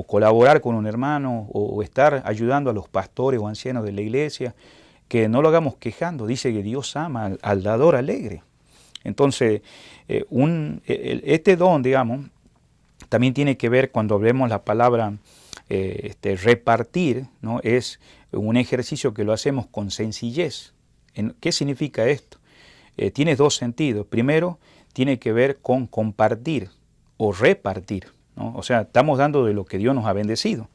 colaborar con un hermano o estar ayudando a los pastores o ancianos de la iglesia, que no lo hagamos quejando. Dice que Dios ama al dador alegre. Entonces, este don, digamos, también tiene que ver, cuando vemos la palabra repartir, ¿no?, es un ejercicio que lo hacemos con sencillez. ¿Qué significa esto? Tiene dos sentidos. Primero, tiene que ver con compartir o repartir, ¿no? O sea, estamos dando de lo que Dios nos ha bendecido.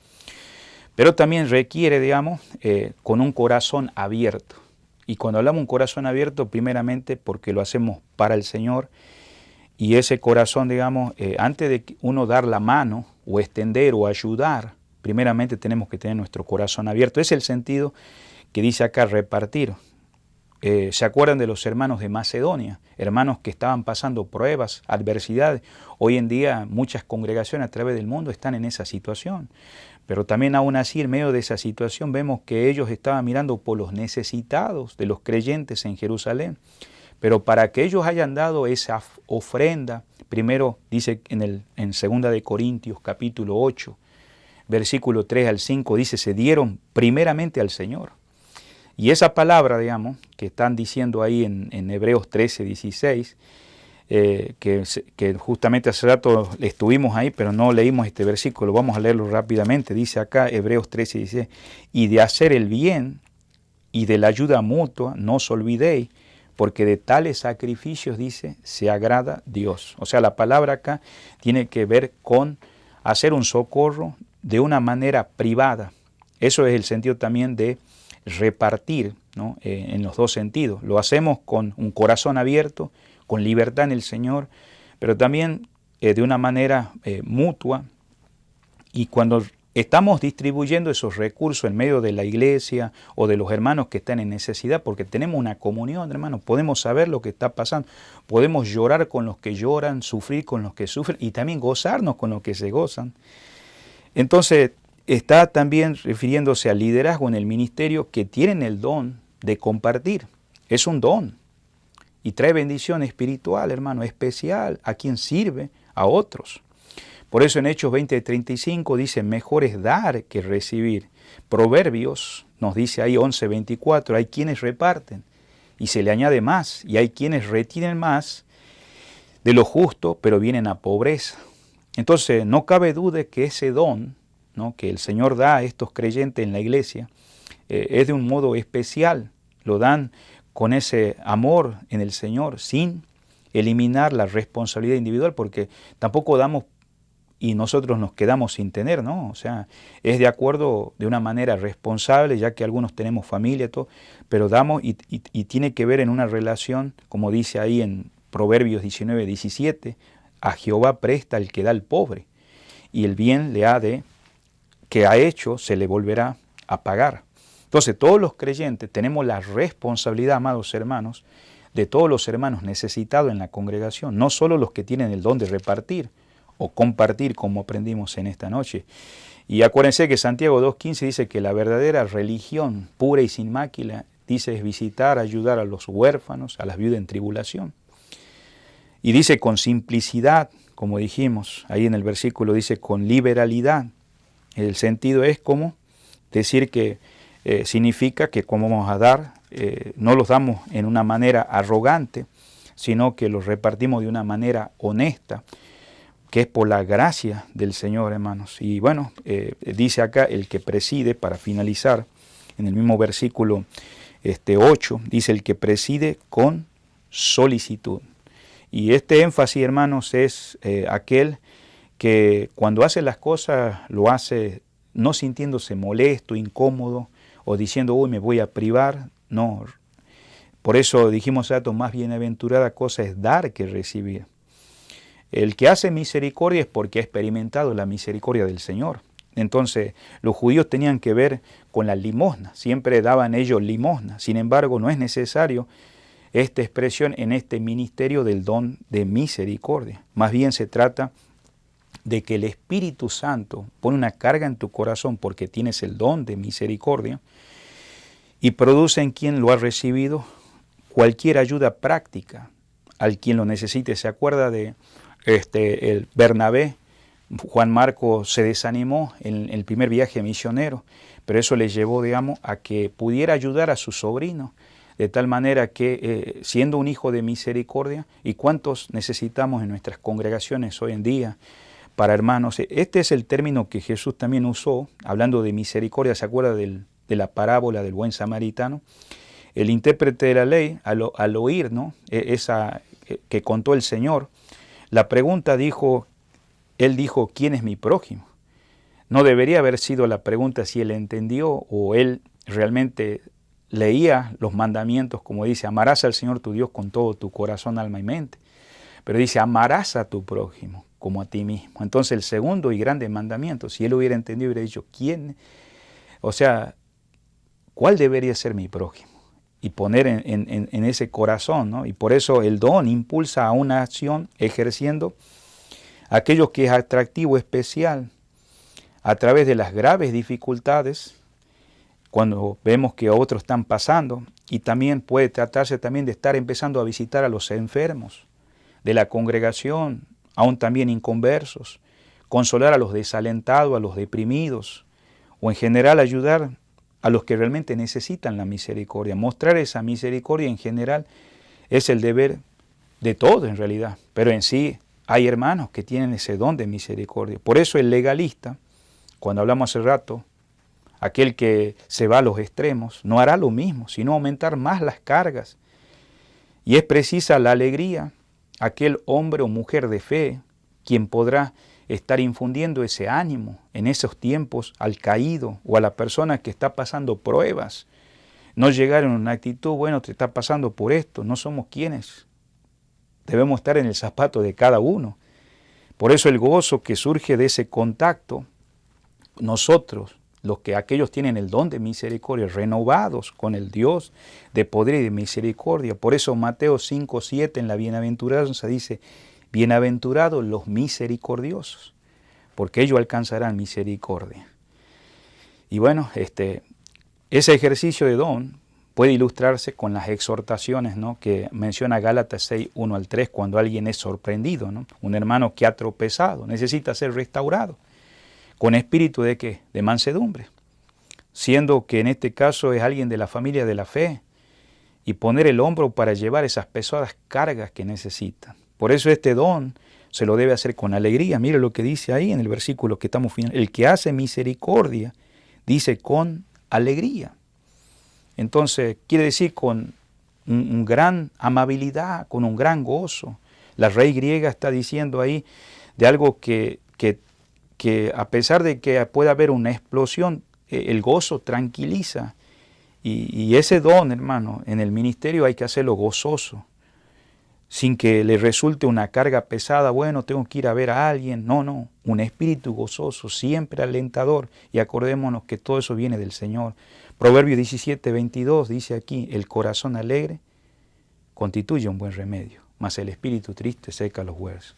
Pero también requiere, digamos, con un corazón abierto. Y cuando hablamos de un corazón abierto, primeramente porque lo hacemos para el Señor. Y ese corazón, digamos, antes de uno dar la mano o extender o ayudar, primeramente tenemos que tener nuestro corazón abierto. Ese es el sentido que dice acá repartir. ¿Se acuerdan de los hermanos de Macedonia? Hermanos que estaban pasando pruebas, adversidades. Hoy en día muchas congregaciones a través del mundo están en esa situación. Pero también aún así, en medio de esa situación, vemos que ellos estaban mirando por los necesitados de los creyentes en Jerusalén. Pero para que ellos hayan dado esa ofrenda, primero dice en 2 de Corintios capítulo 8, versículo 3 al 5, dice, se dieron primeramente al Señor. Y esa palabra, digamos, que están diciendo ahí en Hebreos 13, 16, que justamente hace rato estuvimos ahí, pero no leímos este versículo, vamos a leerlo rápidamente. Dice acá, Hebreos 13, 16, y de hacer el bien y de la ayuda mutua no os olvidéis, porque de tales sacrificios, dice, se agrada Dios. O sea, la palabra acá tiene que ver con hacer un socorro de una manera privada. Eso es el sentido también de repartir, ¿no?, en los dos sentidos. Lo hacemos con un corazón abierto, con libertad en el Señor, pero también de una manera mutua, y cuando estamos distribuyendo esos recursos en medio de la iglesia o de los hermanos que están en necesidad, porque tenemos una comunión, hermanos, podemos saber lo que está pasando, podemos llorar con los que lloran, sufrir con los que sufren y también gozarnos con los que se gozan. Entonces, está también refiriéndose al liderazgo en el ministerio que tienen el don de compartir. Es un don y trae bendición espiritual, hermano, especial a quien sirve a otros. Por eso en Hechos 20:35 dice, mejor es dar que recibir. Proverbios nos dice ahí 11:24, hay quienes reparten y se le añade más, y hay quienes retienen más de lo justo, pero vienen a pobreza. Entonces no cabe duda que ese don, ¿no?, que el Señor da a estos creyentes en la iglesia es de un modo especial, lo dan con ese amor en el Señor, sin eliminar la responsabilidad individual, porque tampoco damos y nosotros nos quedamos sin tener, ¿no? O sea, es de acuerdo de una manera responsable, ya que algunos tenemos familia, todo, pero damos y tiene que ver en una relación, como dice ahí en Proverbios 19:17, a Jehová presta el que da al pobre, y el bien que ha hecho se le volverá a pagar. Entonces, todos los creyentes tenemos la responsabilidad, amados hermanos, de todos los hermanos necesitados en la congregación, no solo los que tienen el don de repartir o compartir, como aprendimos en esta noche. Y acuérdense que Santiago 2:15 dice que la verdadera religión pura y sin mácula, dice, es visitar, ayudar a los huérfanos, a las viudas en tribulación. Y dice con simplicidad, como dijimos, ahí en el versículo dice con liberalidad. El sentido es como decir que significa que como vamos a dar, no los damos en una manera arrogante, sino que los repartimos de una manera honesta, que es por la gracia del Señor, hermanos. Y bueno, dice acá el que preside, para finalizar, en el mismo versículo 8, dice el que preside con solicitud. Y este énfasis, hermanos, es aquel que cuando hace las cosas lo hace no sintiéndose molesto, incómodo, o diciendo, uy, me voy a privar. No, por eso dijimos, más bienaventurada cosa es dar que recibir. El que hace misericordia es porque ha experimentado la misericordia del Señor. Entonces, los judíos tenían que ver con la limosna, siempre daban ellos limosna. Sin embargo, no es necesario esta expresión en este ministerio del don de misericordia. Más bien se trata de que el Espíritu Santo pone una carga en tu corazón porque tienes el don de misericordia y produce en quien lo ha recibido cualquier ayuda práctica al quien lo necesite. ¿Se acuerda de el Bernabé? Juan Marcos se desanimó en el primer viaje misionero, pero eso le llevó, digamos, a que pudiera ayudar a su sobrino, de tal manera que siendo un hijo de misericordia, ¿y cuántos necesitamos en nuestras congregaciones hoy en día para hermanos? Este es el término que Jesús también usó, hablando de misericordia. ¿Se acuerda de la parábola del buen samaritano? El intérprete de la ley, al oír, ¿no?, esa que contó el Señor, la pregunta él dijo, ¿quién es mi prójimo? No debería haber sido la pregunta si él entendió o él realmente leía los mandamientos, como dice, amarás al Señor tu Dios con todo tu corazón, alma y mente. Pero dice, amarás a tu prójimo como a ti mismo. Entonces el segundo y grande mandamiento, si él hubiera entendido, hubiera dicho, ¿quién? O sea, ¿cuál debería ser mi prójimo? Y poner en ese corazón, ¿no? Y por eso el don impulsa a una acción ejerciendo aquello que es atractivo, especial, a través de las graves dificultades, cuando vemos que otros están pasando, y también puede tratarse también de estar empezando a visitar a los enfermos de la congregación, aún también inconversos, consolar a los desalentados, a los deprimidos, o en general ayudar a los que realmente necesitan la misericordia. Mostrar esa misericordia en general es el deber de todos en realidad, pero en sí hay hermanos que tienen ese don de misericordia. Por eso el legalista, cuando hablamos hace rato, aquel que se va a los extremos, no hará lo mismo, sino aumentar más las cargas. Y es precisa la alegría, aquel hombre o mujer de fe, quien podrá estar infundiendo ese ánimo en esos tiempos al caído o a la persona que está pasando pruebas. No llegar en una actitud, bueno, te está pasando por esto, no somos quienes. Debemos estar en el zapato de cada uno Por eso el gozo que surge de ese contacto, nosotros, aquellos tienen el don de misericordia, renovados con el Dios de poder y de misericordia. Por eso Mateo 5:7 en la bienaventuranza dice, bienaventurados los misericordiosos, porque ellos alcanzarán misericordia. Y bueno, ese ejercicio de don puede ilustrarse con las exhortaciones, ¿no?, que menciona Gálatas 6:1-3, cuando alguien es sorprendido, ¿no? Un hermano que ha tropezado, necesita ser restaurado. ¿Con espíritu de qué? De mansedumbre. Siendo que en este caso es alguien de la familia de la fe, y poner el hombro para llevar esas pesadas cargas que necesita. Por eso este don se lo debe hacer con alegría. Mire lo que dice ahí en el versículo que estamos finalizando. El que hace misericordia, dice con alegría. Entonces, quiere decir con un gran amabilidad, con un gran gozo. La Rey griega está diciendo ahí de algo que a pesar de que pueda haber una explosión, el gozo tranquiliza. Y ese don, hermano, en el ministerio hay que hacerlo gozoso, sin que le resulte una carga pesada. Bueno, tengo que ir a ver a alguien. No, un espíritu gozoso, siempre alentador. Y acordémonos que todo eso viene del Señor. Proverbios 17:22 dice aquí, el corazón alegre constituye un buen remedio, mas el espíritu triste seca los huesos.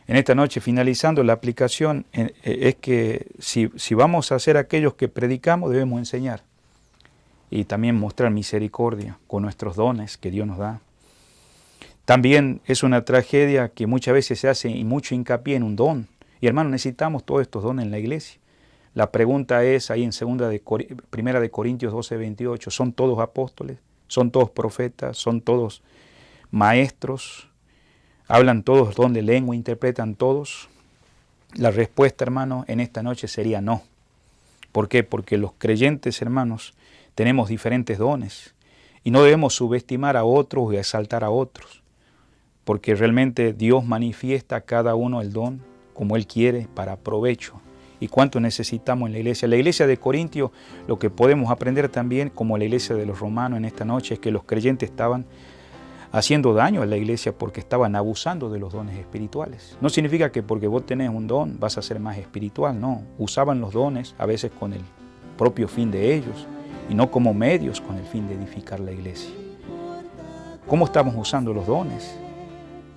En esta noche, finalizando la aplicación, es que si vamos a ser aquellos que predicamos, debemos enseñar y también mostrar misericordia con nuestros dones que Dios nos da. También es una tragedia que muchas veces se hace mucho hincapié en un don. Y hermanos, necesitamos todos estos dones en la iglesia. La pregunta es ahí en 1 de Corintios 12:28, ¿son todos apóstoles? ¿Son todos profetas? ¿Son todos maestros? ¿Hablan todos don de lengua? ¿Interpretan todos? La respuesta, hermanos, en esta noche sería no. ¿Por qué? Porque los creyentes, hermanos, tenemos diferentes dones y no debemos subestimar a otros y exaltar a otros, porque realmente Dios manifiesta a cada uno el don como Él quiere para provecho. ¿Y cuánto necesitamos en la iglesia? La iglesia de Corintios, lo que podemos aprender también, como la iglesia de los romanos en esta noche, es que los creyentes estaban haciendo daño a la iglesia porque estaban abusando de los dones espirituales. No significa que porque vos tenés un don vas a ser más espiritual, no. Usaban los dones a veces con el propio fin de ellos y no como medios con el fin de edificar la iglesia. ¿Cómo estamos usando los dones?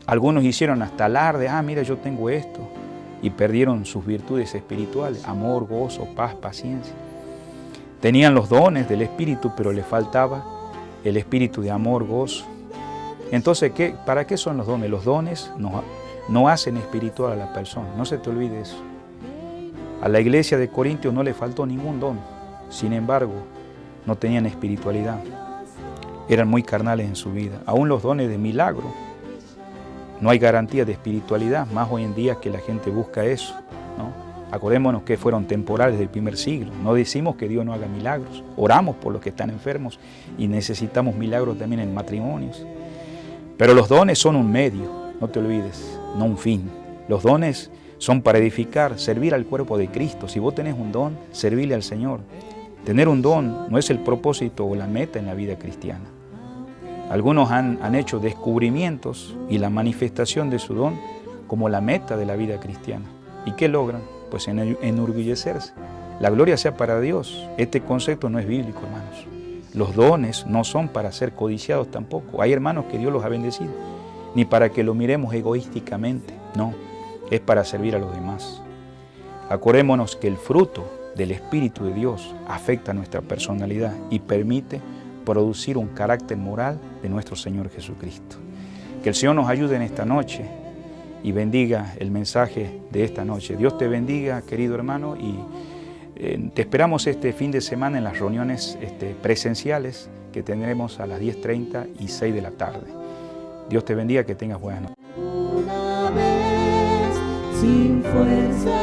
Algunos hicieron hasta alarde, mira, yo tengo esto, y perdieron sus virtudes espirituales, amor, gozo, paz, paciencia. Tenían los dones del Espíritu, pero les faltaba el espíritu de amor, gozo. Entonces, ¿para qué son los dones? Los dones no hacen espiritual a la persona, no se te olvide eso. A la iglesia de Corintios no le faltó ningún don, sin embargo, no tenían espiritualidad. Eran muy carnales en su vida. Aún los dones de milagro, no hay garantía de espiritualidad, más hoy en día que la gente busca eso, ¿no? Acordémonos que fueron temporales del primer siglo. No decimos que Dios no haga milagros. Oramos por los que están enfermos y necesitamos milagros también en matrimonios. Pero los dones son un medio, no te olvides, no un fin. Los dones son para edificar, servir al cuerpo de Cristo. Si vos tenés un don, servirle al Señor. Tener un don no es el propósito o la meta en la vida cristiana. Algunos han hecho descubrimientos y la manifestación de su don como la meta de la vida cristiana. ¿Y qué logran? Pues enorgullecerse. La gloria sea para Dios. Este concepto no es bíblico, hermanos. Los dones no son para ser codiciados tampoco. Hay hermanos que Dios los ha bendecido, ni para que lo miremos egoísticamente, no, es para servir a los demás. Acordémonos que el fruto del Espíritu de Dios afecta a nuestra personalidad y permite producir un carácter moral de nuestro Señor Jesucristo. Que el Señor nos ayude en esta noche y bendiga el mensaje de esta noche. Dios te bendiga, querido hermano, y te esperamos este fin de semana en las reuniones presenciales que tendremos a las 10:30 y 6 de la tarde. Dios te bendiga, que tengas buenas noches. Una vez sin fuerza